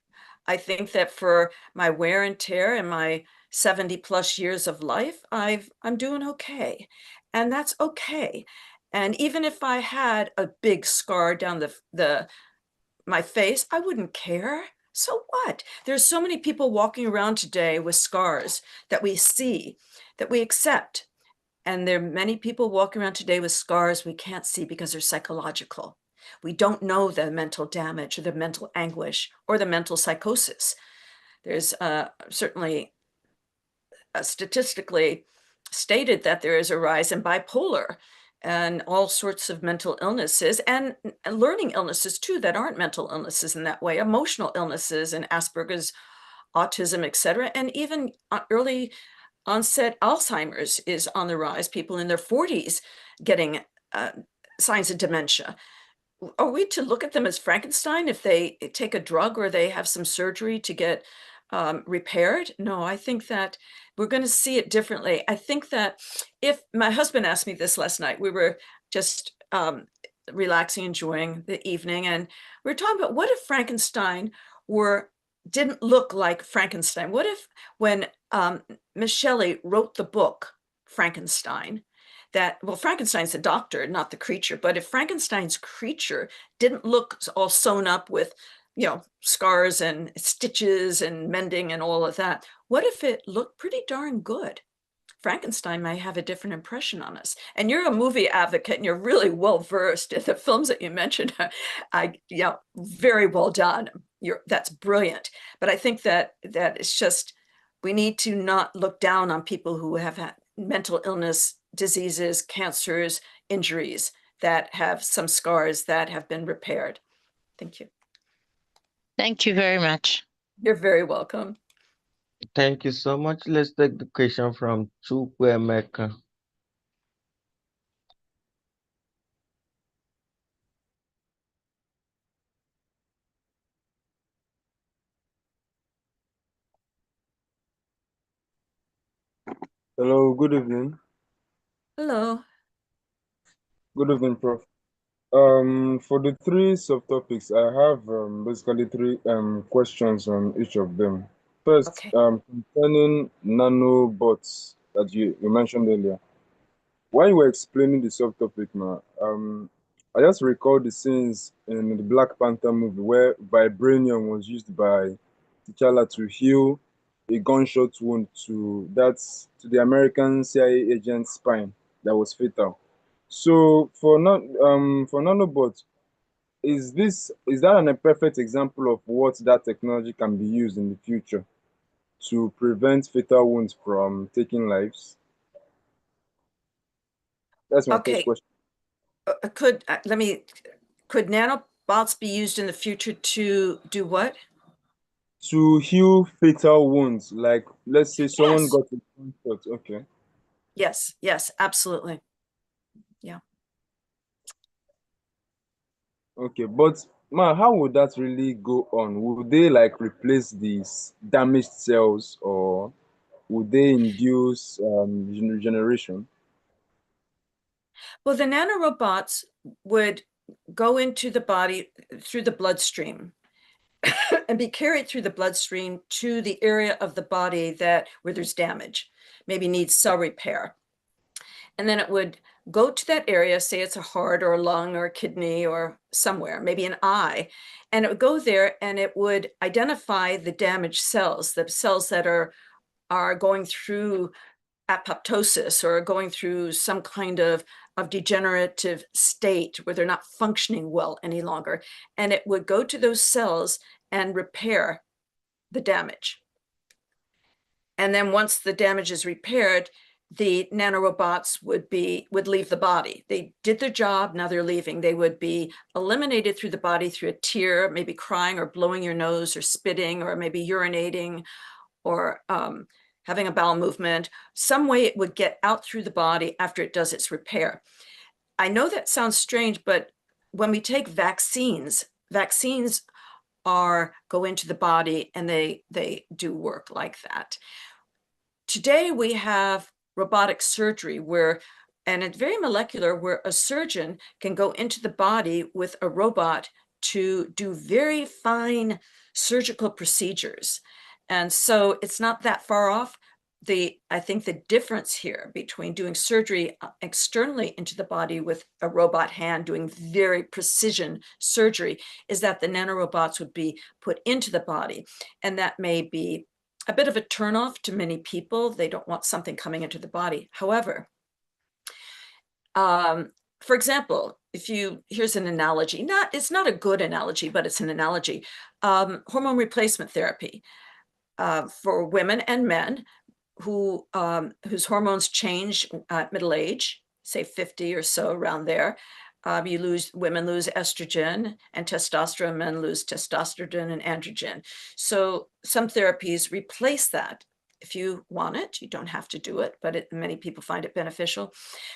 [SPEAKER 1] I think that for my wear and tear and my 70 plus years of life, I'm doing okay. And that's okay. And even if I had a big scar down my face, I wouldn't care. So what? There's so many people walking around today with scars that we see, that we accept. And there are many people walking around today with scars we can't see because they're psychological. We don't know the mental damage or the mental anguish or the mental psychosis. There's certainly statistically stated that there is a rise in bipolar and all sorts of mental illnesses and learning illnesses too that aren't mental illnesses in that way, emotional illnesses and Asperger's, autism, etc. And even early onset Alzheimer's is on the rise. People in their 40s getting signs of dementia. Are we to look at them as Frankenstein if they take a drug or they have some surgery to get repaired? No, I think that we're going to see it differently. I think that if my husband asked me this last night, we were just relaxing, enjoying the evening, and we were talking about what if Frankenstein didn't look like Frankenstein? What if when Miss Shelley wrote the book Frankenstein, well, Frankenstein's the doctor, not the creature, but if Frankenstein's creature didn't look all sewn up with, scars and stitches and mending and all of that, what if it looked pretty darn good? Frankenstein might have a different impression on us. And you're a movie advocate and you're really well versed in the films that you mentioned. Very well done. That's brilliant. But I think that it's just, we need to not look down on people who have had mental illness, diseases, cancers, injuries that have some scars that have been repaired. Thank you.
[SPEAKER 7] Thank you very much.
[SPEAKER 1] You're very welcome.
[SPEAKER 2] Thank you so much. Let's take the question from Chukwemeka.
[SPEAKER 8] Hello, good evening.
[SPEAKER 1] Hello.
[SPEAKER 8] Good evening, Prof. For the three subtopics, I have basically three questions on each of them. First,
[SPEAKER 1] Okay.
[SPEAKER 8] concerning nanobots that you mentioned earlier. While you were explaining the subtopic now, I just recalled the scenes in the Black Panther movie where vibranium was used by T'Challa to heal a gunshot wound to the American CIA agent's spine that was fatal. So for nanobots, is that a perfect example of what that technology can be used in the future to prevent fatal wounds from taking lives? That's my first question.
[SPEAKER 1] Could nanobots be used in the future to do what?
[SPEAKER 8] To heal fatal wounds, like let's say someone got a gunshot. Okay.
[SPEAKER 1] Yes, absolutely. Yeah.
[SPEAKER 8] Okay, but how would that really go on? Would they like replace these damaged cells, or would they induce regeneration?
[SPEAKER 1] Well, the nanorobots would go into the body through the bloodstream and be carried through the bloodstream to the area of the body where there's damage, maybe needs cell repair. And then it would go to that area, say it's a heart or a lung or a kidney or somewhere, maybe an eye, and it would go there and it would identify the damaged cells, the cells that are going through apoptosis or going through some kind of degenerative state where they're not functioning well any longer. And it would go to those cells and repair the damage. And then once the damage is repaired, the nanorobots would leave the body. They did their job, now they're leaving. They would be eliminated through the body through a tear, maybe crying or blowing your nose or spitting or maybe urinating or having a bowel movement. Some way it would get out through the body after it does its repair. I know that sounds strange, but when we take vaccines go into the body and they do work like that. Today we have robotic surgery and it's very molecular, where a surgeon can go into the body with a robot to do very fine surgical procedures. And so it's not that far off. I think the difference here between doing surgery externally into the body with a robot hand doing very precision surgery is that the nanorobots would be put into the body. And that may be a bit of a turnoff to many people. They don't want something coming into the body. However, for example, here's an analogy, it's not a good analogy, but it's an analogy. Hormone replacement therapy for women and men whose hormones change at middle age, say 50 or so, around there. Women lose estrogen and testosterone, men lose testosterone and androgen. So some therapies replace that. If you want it, you don't have to do it, but many people find it beneficial.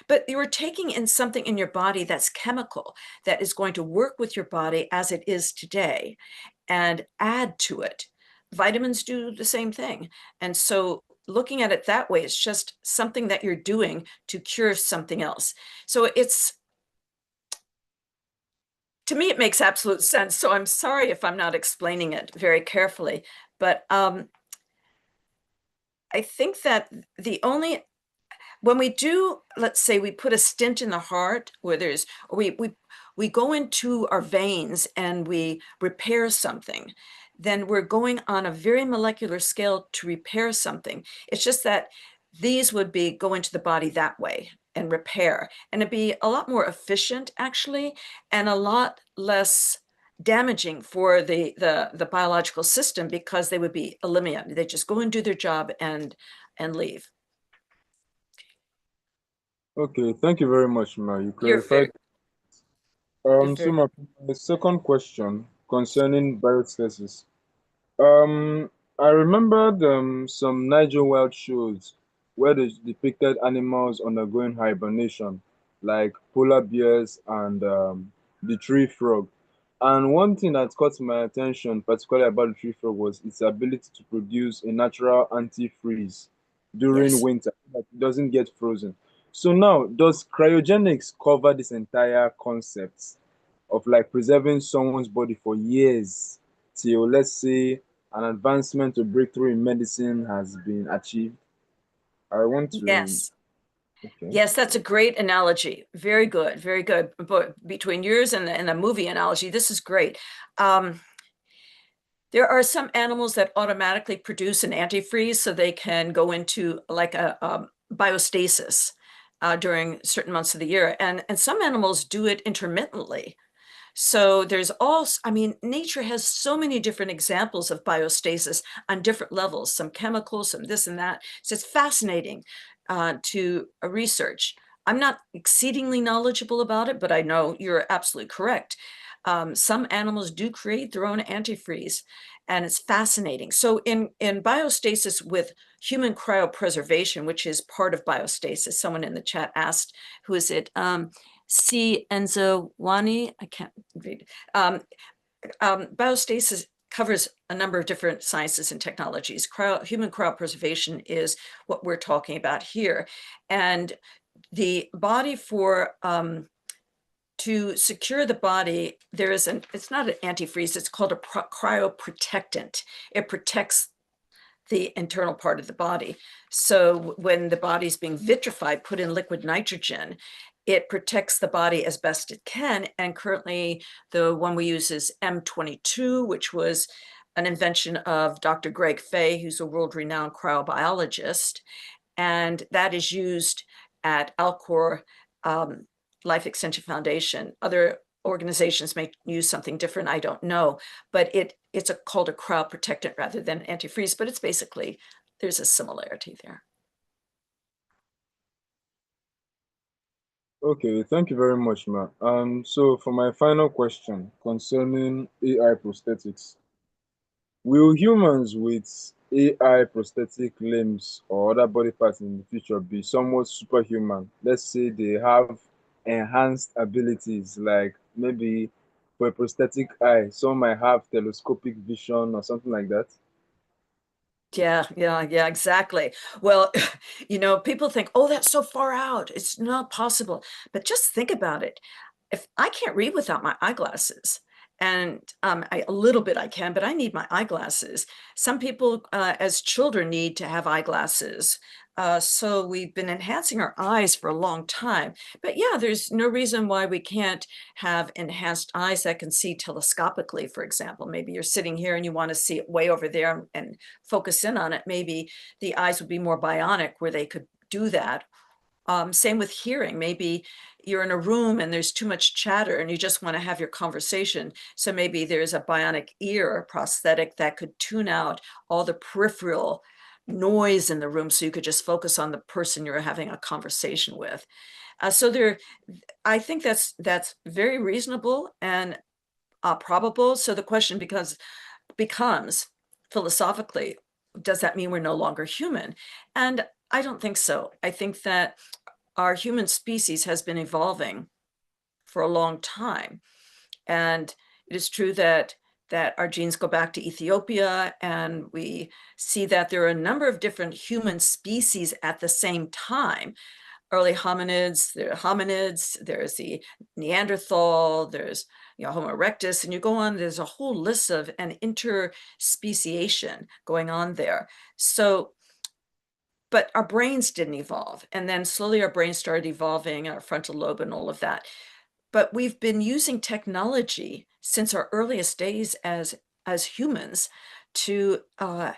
[SPEAKER 1] But you are taking in something in your body that's chemical, that is going to work with your body as it is today and add to it. Vitamins do the same thing. And so looking at it that way, it's just something that you're doing to cure something else. So to me, it makes absolute sense. So I'm sorry if I'm not explaining it very carefully, but I think that when we do, let's say we put a stent in the heart where we go into our veins and we repair something, then we're going on a very molecular scale to repair something. It's just that these would go into the body that way and repair, and it'd be a lot more efficient actually, and a lot less damaging for the biological system, because they would be eliminated. They just go and do their job and leave.
[SPEAKER 8] Okay, thank you very much, Ma. You
[SPEAKER 1] You're
[SPEAKER 8] clarified. So
[SPEAKER 1] very
[SPEAKER 8] my second question concerning biostasis. I remembered some Nigel Wild shows where they depicted animals undergoing hibernation, like polar bears and the tree frog. And one thing that caught my attention, particularly about the tree frog, was its ability to produce a natural antifreeze during
[SPEAKER 1] Yes.
[SPEAKER 8] winter that it doesn't get frozen. So now, does cryogenics cover this entire concept of like preserving someone's body for years till, let's say, an advancement or breakthrough in medicine has been achieved? I want to.
[SPEAKER 1] Yes.
[SPEAKER 8] Okay.
[SPEAKER 1] Yes, that's a great analogy. Very good, very good. But between yours and the movie analogy, this is great. There are some animals that automatically produce an antifreeze, so they can go into like a biostasis during certain months of the year. And some animals do it intermittently. So nature has so many different examples of biostasis on different levels, some chemicals, some this and that. So it's fascinating to research. I'm not exceedingly knowledgeable about it, but I know you're absolutely correct. Some animals do create their own antifreeze, and it's fascinating. So in biostasis with human cryopreservation, which is part of biostasis, someone in the chat asked, who is it? C. Enzawani, I can't read. Biostasis covers a number of different sciences and technologies. Human cryopreservation is what we're talking about here. And the body to secure the body, it's not an antifreeze, it's called a cryoprotectant. It protects the internal part of the body. So when the body's being vitrified, put in liquid nitrogen, it protects the body as best it can. And currently the one we use is M22, which was an invention of Dr. Greg Fay, who's a world-renowned cryobiologist. And that is used at Alcor Life Extension Foundation. Other organizations may use something different, I don't know, but it's called a cryoprotectant rather than antifreeze, but it's basically, there's a similarity there.
[SPEAKER 8] Okay, thank you very much, Ma. So for my final question concerning AI prosthetics, will humans with AI prosthetic limbs or other body parts in the future be somewhat superhuman? Let's say they have enhanced abilities, like maybe for a prosthetic eye, some might have telescopic vision or something like that.
[SPEAKER 1] Yeah, exactly. Well, people think, oh, that's so far out, it's not possible. But just think about it. If I can't read without my eyeglasses, and a little bit I can, but I need my eyeglasses. Some people as children need to have eyeglasses. So we've been enhancing our eyes for a long time. But yeah, there's no reason why we can't have enhanced eyes that can see telescopically, for example. Maybe you're sitting here and you want to see it way over there and focus in on it. Maybe the eyes would be more bionic where they could do that. Same with hearing. Maybe you're in a room and there's too much chatter and you just want to have your conversation. So maybe there's a bionic ear prosthetic that could tune out all the peripheral noise in the room so you could just focus on the person you're having a conversation with. I think that's very reasonable and probable. So the question becomes philosophically, does that mean we're no longer human? And I don't think so. I think that our human species has been evolving for a long time. And it is true that our genes go back to Ethiopia, and we see that there are a number of different human species at the same time. Early hominids, there's the Neanderthal, there's Homo erectus, and you go on, there's a whole list of an interspeciation going on there. So, but our brains didn't evolve. And then slowly our brains started evolving, our frontal lobe and all of that. But we've been using technology since our earliest days as humans to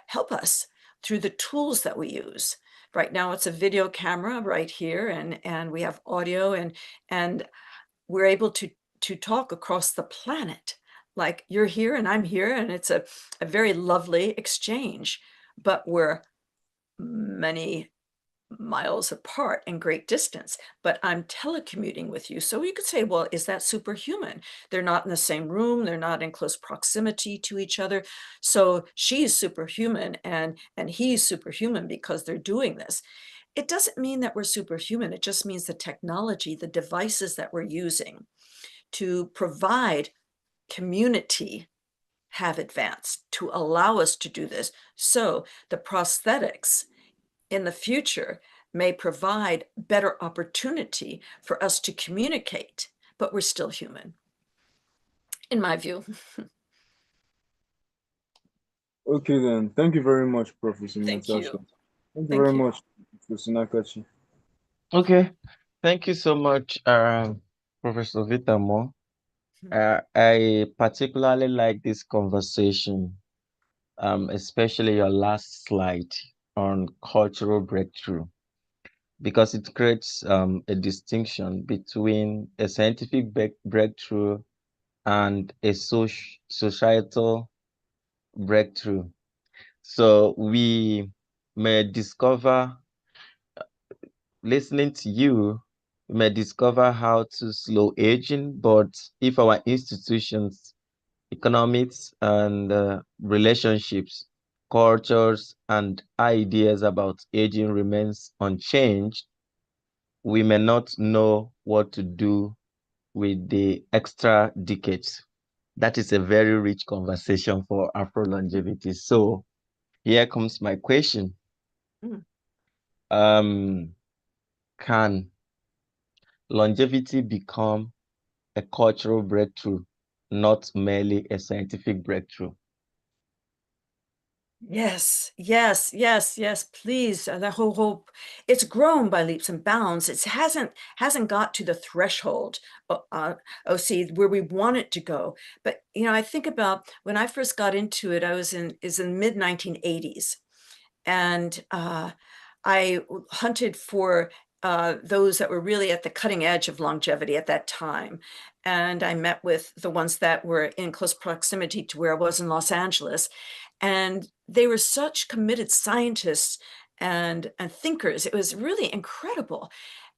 [SPEAKER 1] help us through the tools that we use. Right now it's a video camera right here, and we have audio, and we're able to talk across the planet. Like you're here and I'm here, and it's a very lovely exchange, but we're many miles apart and great distance, but I'm telecommuting with you. So you could say, well, is that superhuman? They're not in the same room. They're not in close proximity to each other. So she's superhuman and he's superhuman because they're doing this. It doesn't mean that we're superhuman. It just means the technology, the devices that we're using to provide community have advanced to allow us to do this. So the prosthetics in the future may provide better opportunity for us to communicate, but we're still human, in my view.
[SPEAKER 8] Okay, then. Thank you very much, Professor
[SPEAKER 1] Thank
[SPEAKER 8] Natasha.
[SPEAKER 1] you.
[SPEAKER 8] Thank you
[SPEAKER 1] Thank
[SPEAKER 8] very
[SPEAKER 1] you.
[SPEAKER 8] much, Professor Nakachi.
[SPEAKER 2] Okay, thank you so much, Professor Vitamo. I particularly like this conversation, especially your last slide on cultural breakthrough, because it creates a distinction between a scientific breakthrough and a societal breakthrough. So we may discover, listening to you, we may discover how to slow aging, but if our institutions, economics, and relationships, cultures, and ideas about aging remains unchanged, we may not know what to do with the extra decades. That is a very rich conversation for Afrolongevity. So here comes my question. Can longevity become a cultural breakthrough, not merely a scientific breakthrough?
[SPEAKER 1] Yes, yes, yes, yes, please. The whole hope, it's grown by leaps and bounds. It hasn't got to the threshold, OC, where we want it to go. But I think about when I first got into it, is in the mid 1980s, and I hunted for those that were really at the cutting edge of longevity at that time. And I met with the ones that were in close proximity to where I was in Los Angeles. And they were such committed scientists and thinkers. It was really incredible.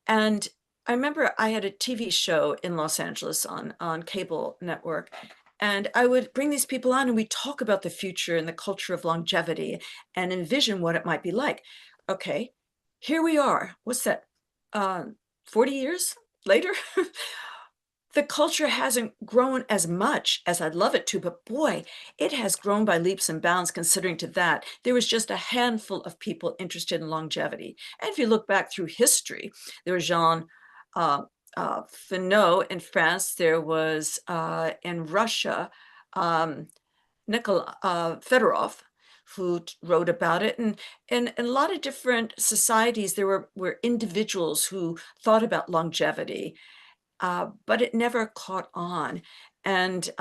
[SPEAKER 1] And I remember I had a TV show in Los Angeles on cable network. And I would bring these people on and we talk about the future and the culture of longevity and envision what it might be like. Okay, here we are. What's that? 40 years later? The culture hasn't grown as much as I'd love it to, but boy, it has grown by leaps and bounds considering to that. There was just a handful of people interested in longevity. And if you look back through history, there was Jean Finot in France, there was in Russia, Nikolai Fedorov, who wrote about it. And in a lot of different societies, there were individuals who thought about longevity. But it never caught on. And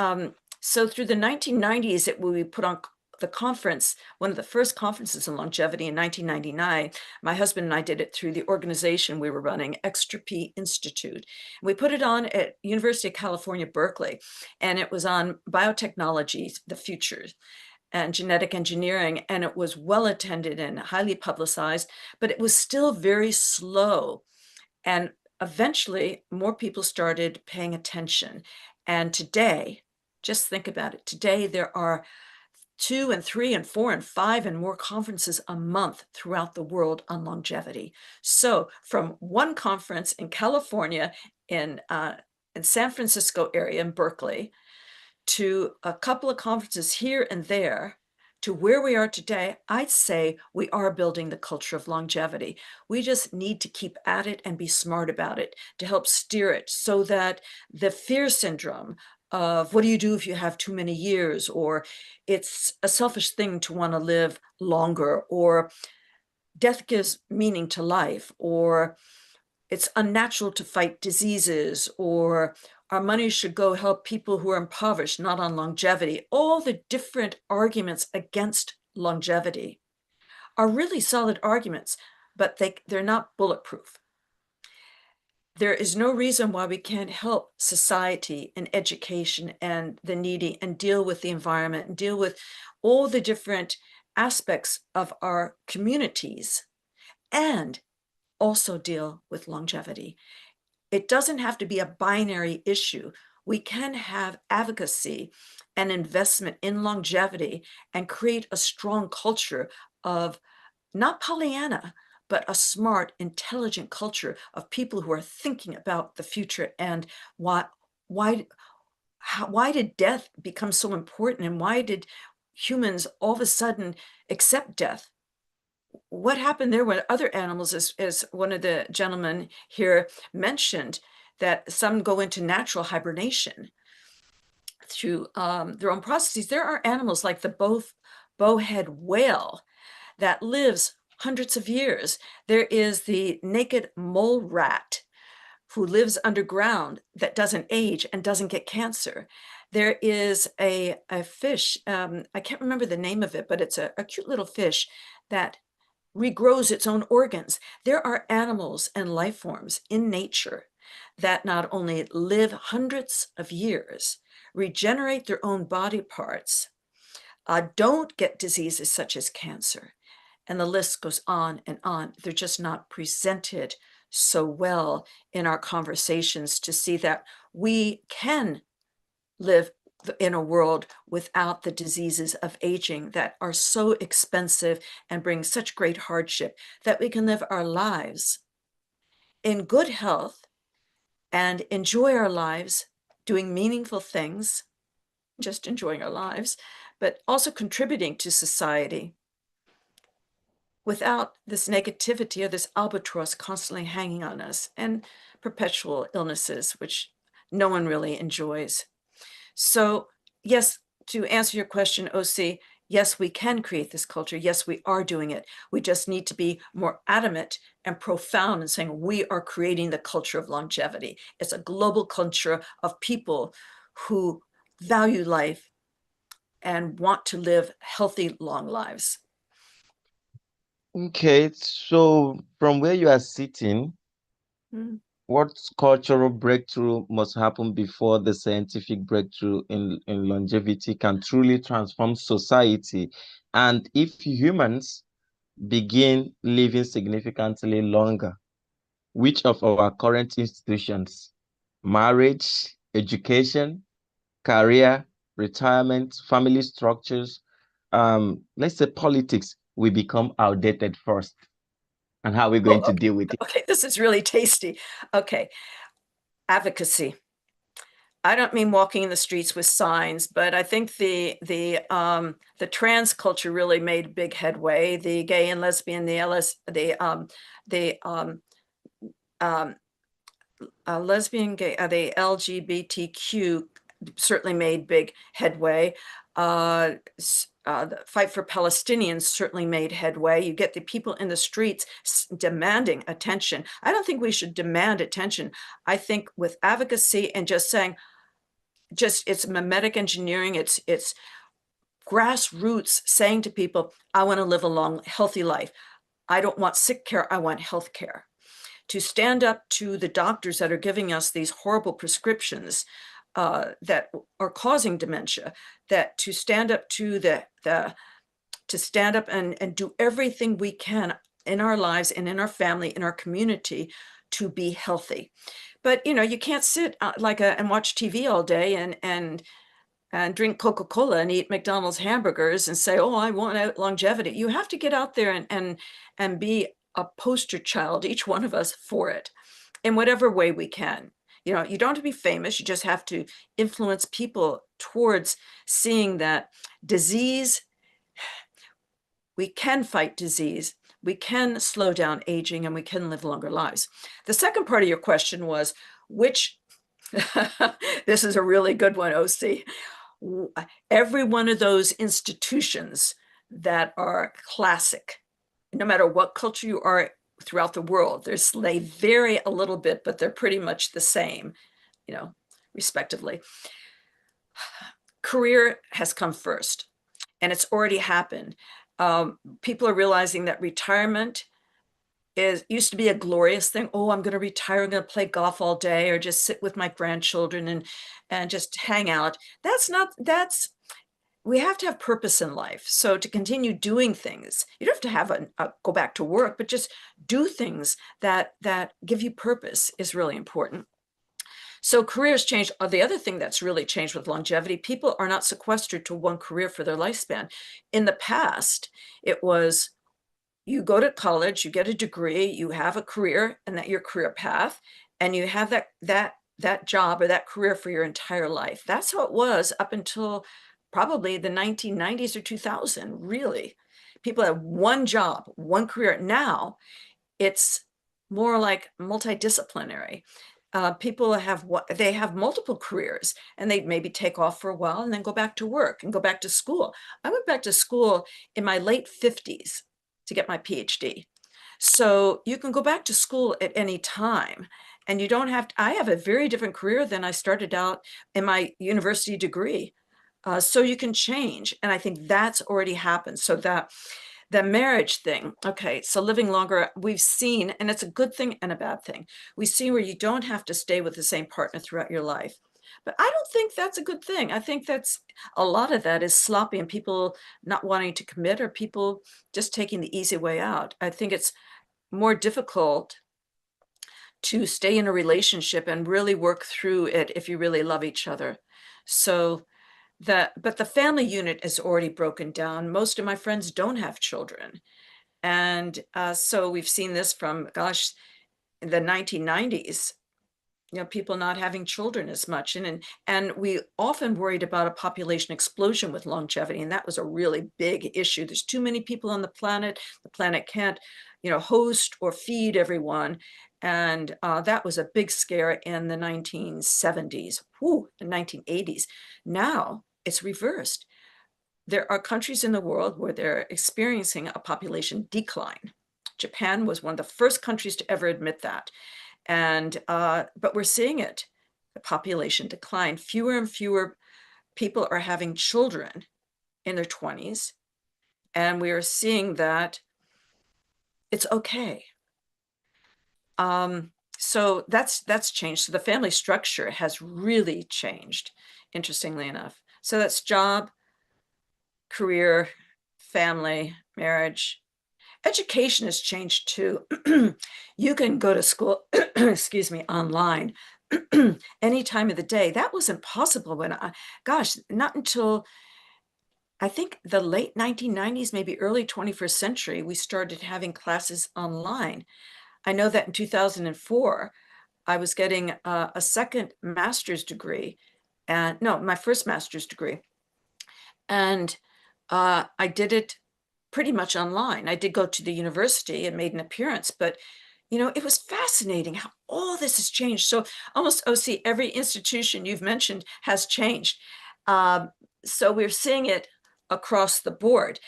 [SPEAKER 1] so through the 1990s, we put on the conference, one of the first conferences in longevity in 1999, my husband and I did it through the organization we were running, Extra P Institute. We put it on at University of California, Berkeley, and it was on biotechnology, the future, and genetic engineering, and it was well attended and highly publicized, but it was still very slow. And eventually, more people started paying attention. And today, just think about it. Today, there are 2 and 3 and 4 and 5 and more conferences a month throughout the world on longevity. So from one conference in California, in San Francisco area, in Berkeley, to a couple of conferences here and there, to where we are today, I'd say we are building the culture of longevity. We just need to keep at it and be smart about it to help steer it so that the fear syndrome of what do you do if you have too many years, or it's a selfish thing to want to live longer, or death gives meaning to life, or it's unnatural to fight diseases, or our money should go help people who are impoverished, not on longevity. All the different arguments against longevity are really solid arguments, but they're not bulletproof. There is no reason why we can't help society and education and the needy and deal with the environment and deal with all the different aspects of our communities and also deal with longevity. It doesn't have to be a binary issue. We can have advocacy and investment in longevity and create a strong culture of not Pollyanna, but a smart, intelligent culture of people who are thinking about the future and why did death become so important, and why did humans all of a sudden accept death? What happened there with other animals, as one of the gentlemen here mentioned, that some go into natural hibernation through their own processes. There are animals like the bowhead whale that lives hundreds of years. There is the naked mole rat who lives underground that doesn't age and doesn't get cancer. There is a fish, I can't remember the name of it, but it's a cute little fish that regrows its own organs. There are animals and life forms in nature that not only live hundreds of years, regenerate their own body parts, don't get diseases such as cancer, and the list goes on and on. They're just not presented so well in our conversations to see that we can live in a world without the diseases of aging that are so expensive and bring such great hardship, that we can live our lives in good health and enjoy our lives doing meaningful things, just enjoying our lives, but also contributing to society without this negativity or this albatross constantly hanging on us and perpetual illnesses, which no one really enjoys. So yes, to answer your question, OC, yes, we can create this culture. Yes, we are doing it. We just need to be more adamant and profound in saying we are creating the culture of longevity. It's a global culture of people who value life and want to live healthy, long lives.
[SPEAKER 2] Okay, so from where you are sitting, what cultural breakthrough must happen before the scientific breakthrough in longevity can truly transform society? And if humans begin living significantly longer, which of our current institutions, marriage, education, career, retirement, family structures, let's say politics, will become outdated first? And how are we going to deal with it?
[SPEAKER 1] Okay, this is really tasty. Okay, advocacy. I don't mean walking in the streets with signs, but I think the trans culture really made big headway. The gay and lesbian, the lesbian, gay, the LGBTQ certainly made big headway. The fight for Palestinians certainly made headway. You get the people in the streets demanding attention. I don't think we should demand attention. I think with advocacy and just saying, it's mimetic engineering, it's grassroots saying to people, I want to live a long, healthy life. I don't want sick care, I want health care. To stand up to the doctors that are giving us these horrible prescriptions that are causing dementia, that to stand up to to stand up and do everything we can in our lives and in our family, in our community, to be healthy. But you can't sit and watch TV all day and drink Coca-Cola and eat McDonald's hamburgers and say, oh, I want longevity. You have to get out there and be a poster child, each one of us, for it in whatever way we can. You don't have to be famous. You just have to influence people towards seeing that disease, we can fight disease, we can slow down aging, and we can live longer lives. The second part of your question was, which, this is a really good one, OC. Every one of those institutions that are classic, no matter what culture you are throughout the world, they vary a little bit, but they're pretty much the same, respectively. Career has come first, and it's already happened. People are realizing that retirement used to be a glorious thing. Oh, I'm going to retire, I'm going to play golf all day, or just sit with my grandchildren and just hang out. We have to have purpose in life. So to continue doing things, you don't have to have go back to work, but just do things that give you purpose is really important. So careers change. The other thing that's really changed with longevity, people are not sequestered to one career for their lifespan. In the past, it was, you go to college, you get a degree, you have a career, and that your career path, and you have that job or that career for your entire life. That's how it was up until probably the 1990s or 2000, really. People have one job, one career. Now it's more like multidisciplinary. People have multiple careers, and they maybe take off for a while and then go back to work and go back to school. I went back to school in my late 50s to get my PhD. So you can go back to school at any time, and you don't have to. I have a very different career than I started out in my university degree. So you can change. And I think that's already happened. So that the marriage thing, okay, so living longer, we've seen, and it's a good thing and a bad thing. We see where you don't have to stay with the same partner throughout your life. But I don't think that's a good thing. I think that's a lot of that is sloppy and people not wanting to commit, or people just taking the easy way out. I think it's more difficult to stay in a relationship and really work through it if you really love each other. So but the family unit is already broken down. Most of my friends don't have children. And so we've seen this from, gosh, the 1990s, people not having children as much. And we often worried about a population explosion with longevity. And that was a really big issue. There's too many people on the planet. The planet can't, host or feed everyone. And that was a big scare in the 1970s, the 1980s. Now it's reversed. There are countries in the world where they're experiencing a population decline. Japan was one of the first countries to ever admit that. And but we're seeing it, the population decline. Fewer and fewer people are having children in their 20s. And we are seeing that it's okay. So that's changed. So the family structure has really changed, interestingly enough. So that's job, career, family, marriage. Education has changed too. You can go to school, excuse me, online any time of the day. That wasn't possible when not until I think the late 1990s, maybe early 21st century, we started having classes online. I know that in 2004, I was getting a second master's degree, my first master's degree. And I did it pretty much online. I did go to the university and made an appearance, but it was fascinating how all this has changed. So almost, OC, every institution you've mentioned has changed. So we're seeing it across the board.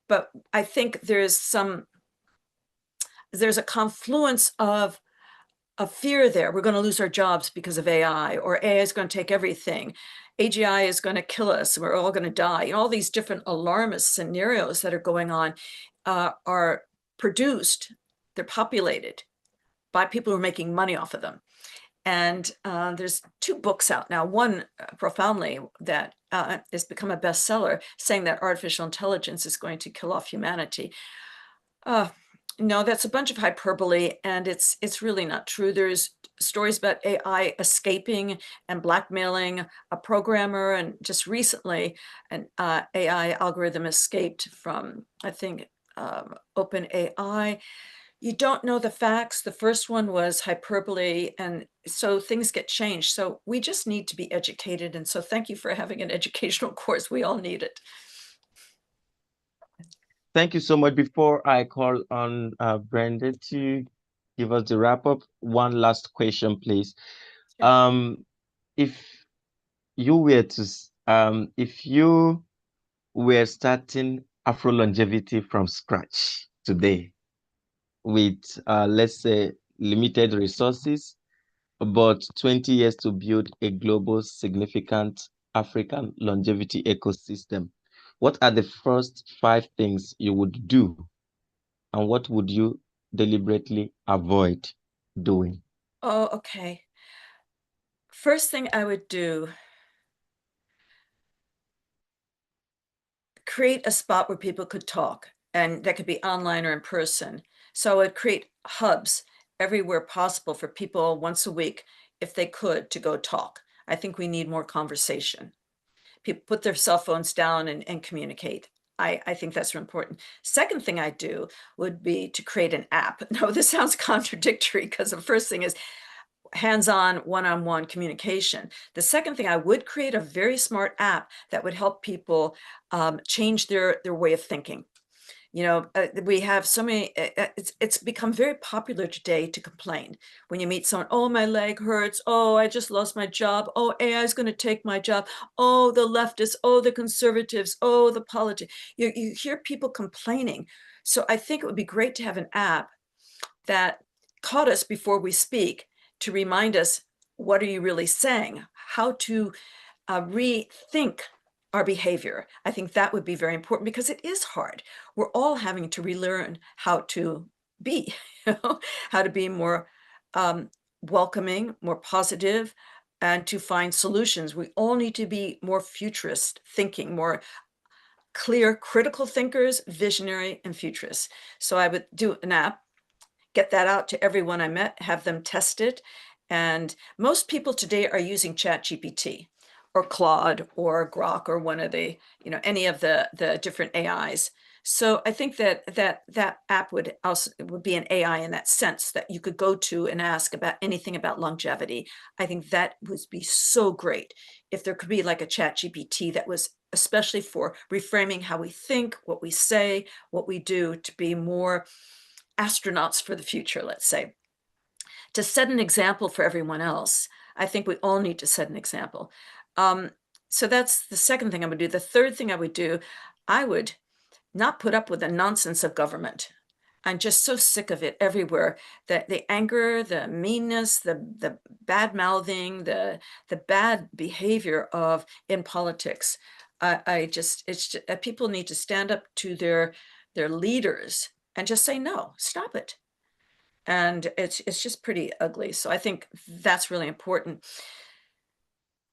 [SPEAKER 1] But I think there's a confluence of fear there. We're going to lose our jobs because of AI, or AI is going to take everything. AGI is going to kill us. We're all going to die. And all these different alarmist scenarios that are going on are produced. They're populated by people who are making money off of them. And there's 2 books out now, one profoundly that has become a bestseller, saying that artificial intelligence is going to kill off humanity. No, that's a bunch of hyperbole, and it's really not true. There's stories about AI escaping and blackmailing a programmer, and just recently an AI algorithm escaped from, I think, OpenAI. You don't know the facts. The first one was hyperbole, and so things get changed. So we just need to be educated, and so thank you for having an educational course. We all need it.
[SPEAKER 2] Thank you so much. Before I call on Brenda to give us the wrap up, one last question, please.
[SPEAKER 1] Sure.
[SPEAKER 2] If you were starting Afrolongevity from scratch today with let's say limited resources, but 20 years to build a global significant African longevity ecosystem, what are the first 5 things you would do, and what would you deliberately avoid doing?
[SPEAKER 1] Oh, okay. First thing I would do, create a spot where people could talk, and that could be online or in person. So I would create hubs everywhere possible for people once a week, if they could, to go talk. I think we need more conversation. People put their cell phones down and communicate. I think that's important. Second thing I'd do would be to create an app. No, this sounds contradictory, because the first thing is hands-on, one-on-one communication. The second thing, I would create a very smart app that would help people change their way of thinking. You know, we have so many, it's become very popular today to complain. When you meet someone, oh, my leg hurts. Oh, I just lost my job. Oh, AI is going to take my job. Oh, the leftists. Oh, the conservatives. Oh, the politics. You hear people complaining. So I think it would be great to have an app that caught us before we speak, to remind us, what are you really saying? How to rethink our behavior. I think that would be very important, because it is hard. We're all having to relearn how to be, how to be more welcoming, more positive, and to find solutions. We all need to be more futurist thinking, more clear, critical thinkers, visionary and futurists. So I would do an app, get that out to everyone I met, have them test it. And most people today are using ChatGPT or Claude or Grok or one of the, any of the different AIs. So I think that app would be an AI in that sense, that you could go to and ask about anything about longevity. I think that would be so great if there could be like a ChatGPT that was especially for reframing how we think, what we say, what we do, to be more astronauts for the future, let's say, to set an example for everyone else. I think we all need to set an example. So that's the second thing I would do. The third thing I would do, I would not put up with the nonsense of government. I'm just so sick of it everywhere. The anger, the meanness, the bad mouthing, the bad behavior in politics. People need to stand up to their leaders and just say, no, stop it. And it's just pretty ugly. So I think that's really important.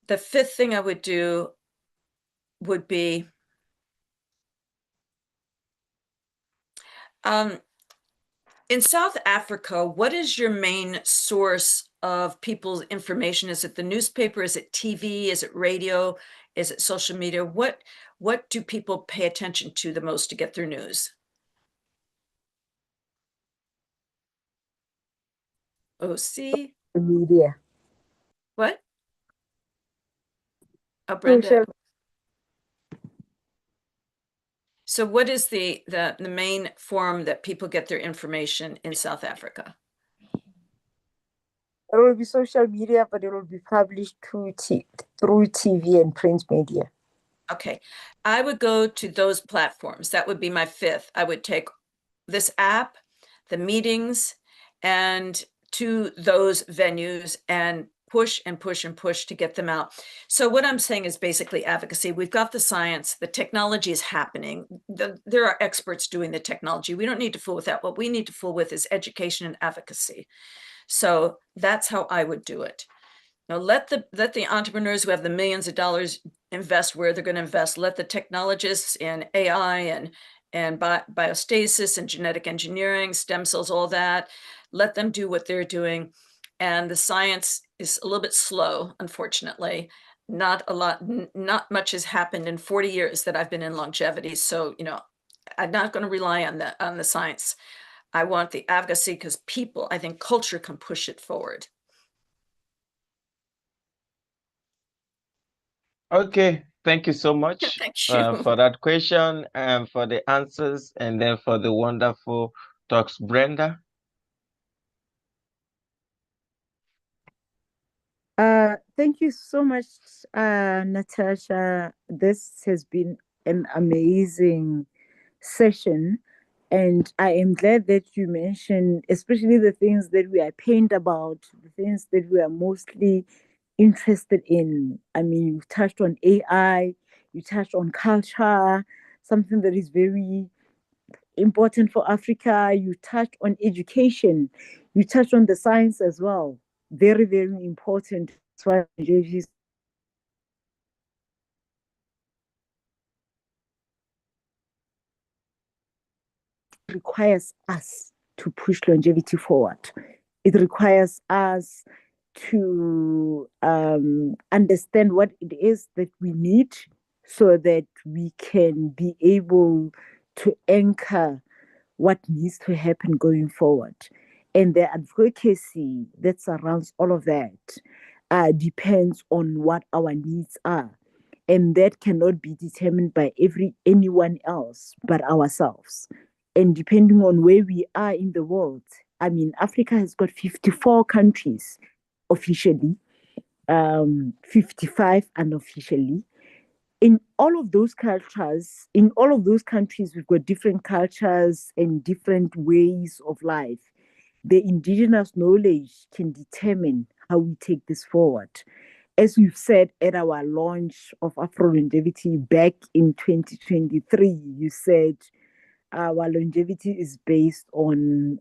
[SPEAKER 1] The fifth thing I would do would be in South Africa, what is your main source of people's information? Is it the newspaper? Is it TV? Is it radio? Is it social media? What do people pay attention to the most to get their news? OC?
[SPEAKER 9] Media.
[SPEAKER 1] What? Oh, Brenda. So what is the main forum that people get their information in South Africa?
[SPEAKER 9] It will be social media, but it will be published through TV and print media.
[SPEAKER 1] Okay, I would go to those platforms. That would be my fifth. I would take this app, the meetings, and to those venues and push and push and push to get them out. So what I'm saying is basically advocacy. We've got the science, the technology is happening. There are experts doing the technology. We don't need to fool with that. What we need to fool with is education and advocacy. So that's how I would do it. Now let the entrepreneurs who have the millions of dollars invest where they're going to invest. Let the technologists in AI and biostasis and genetic engineering, stem cells, all that, let them do what they're doing. And the science is a little bit slow, unfortunately. Not much has happened in 40 years that I've been in longevity. So, I'm not going to rely on the science. I want the advocacy because people, I think culture can push it forward.
[SPEAKER 2] Okay, thank you so much
[SPEAKER 1] Thank you.
[SPEAKER 2] for that question and for the answers, and then for the wonderful talks, Brenda.
[SPEAKER 9] Thank you so much, Natasha. This has been an amazing session. And I am glad that you mentioned, especially the things that we are pained about, the things that we are mostly interested in. I mean, you touched on AI, you touched on culture, something that is very important for Africa. You touched on education, you touched on the science as well. Very, very important. Requires us to push longevity forward. It requires us to understand what it is that we need so that we can be able to anchor what needs to happen going forward. And the advocacy that surrounds all of that depends on what our needs are. And that cannot be determined by anyone else but ourselves. And depending on where we are in the world, I mean, Africa has got 54 countries officially, 55 unofficially. In all of those cultures, in all of those countries, we've got different cultures and different ways of life. The indigenous knowledge can determine how we take this forward. As we've said at our launch of Afrolongevity back in 2023, you said our longevity is based on,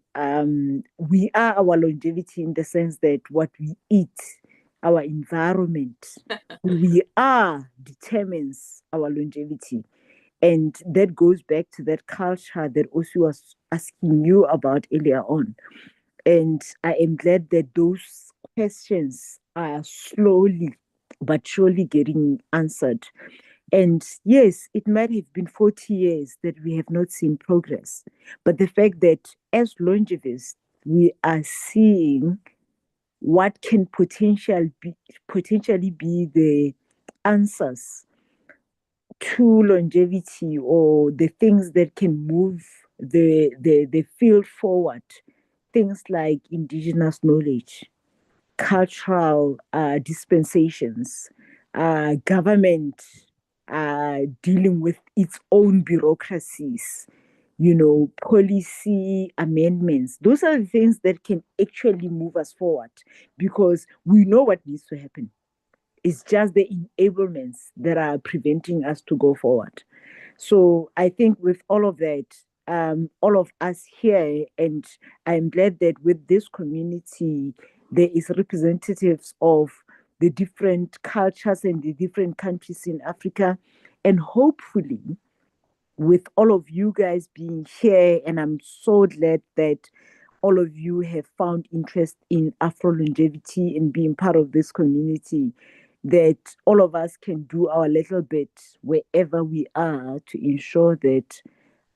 [SPEAKER 9] we are our longevity in the sense that what we eat, our environment, who we are determines our longevity. And that goes back to that culture that also was asking you about earlier on. And I am glad that those questions are slowly but surely getting answered. And yes, it might have been 40 years that we have not seen progress. But the fact that as longevists, we are seeing what can potentially be the answers to longevity, or the things that can move the field forward, things like indigenous knowledge, cultural dispensations, government dealing with its own bureaucracies, policy amendments. Those are the things that can actually move us forward, because we know what needs to happen. It's just the enablements that are preventing us to go forward. So I think with all of that, all of us here, and I'm glad that with this community, there is representatives of the different cultures and the different countries in Africa. And hopefully, with all of you guys being here, and I'm so glad that all of you have found interest in Afrolongevity and being part of this community, that all of us can do our little bit wherever we are to ensure that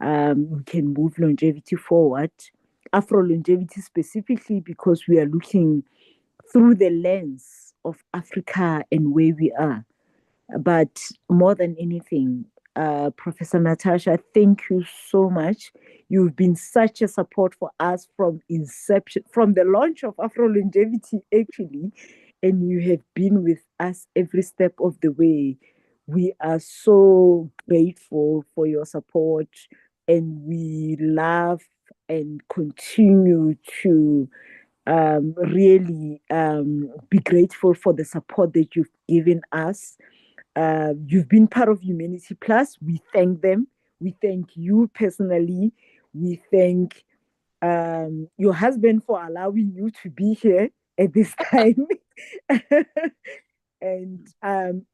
[SPEAKER 9] we can move longevity forward. Afrolongevity specifically, because we are looking through the lens of Africa and where we are. But more than anything, Professor Natasha, thank you so much. You've been such a support for us from inception, from the launch of Afrolongevity, actually, and you have been with us every step of the way. We are so grateful for your support, and we love and continue to really be grateful for the support that you've given us. You've been part of Humanity Plus. We thank them. We thank you personally. We thank your husband for allowing you to be here at this time. And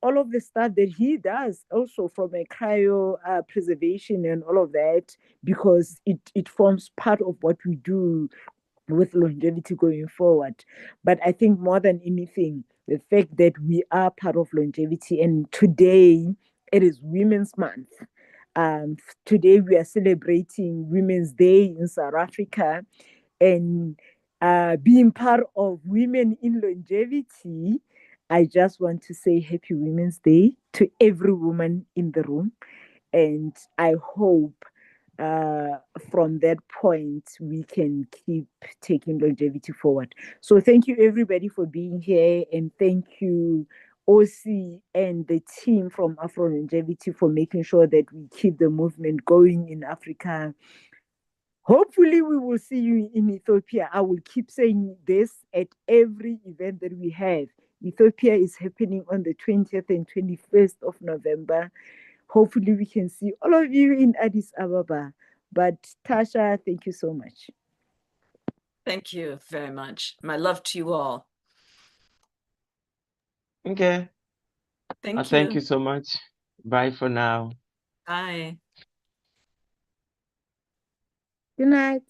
[SPEAKER 9] all of the stuff that he does also from a cryo preservation and all of that, because it forms part of what we do with longevity going forward. But I think more than anything, the fact that we are part of longevity, and today it is Women's Month. Today we are celebrating Women's Day in South Africa, and being part of women in longevity, I just want to say Happy Women's Day to every woman in the room. And I hope from that point we can keep taking longevity forward. So thank you everybody for being here, and thank you OC and the team from Afrolongevity for making sure that we keep the movement going in Africa. Hopefully we will see you in Ethiopia. I will keep saying this at every event that we have. Ethiopia is happening on the 20th and 21st of November. Hopefully we can see all of you in Addis Ababa. But Tasha, thank you so much.
[SPEAKER 1] Thank you very much. My love to you all.
[SPEAKER 2] Okay. Thank you so much. Bye for now.
[SPEAKER 1] Bye.
[SPEAKER 9] Good night.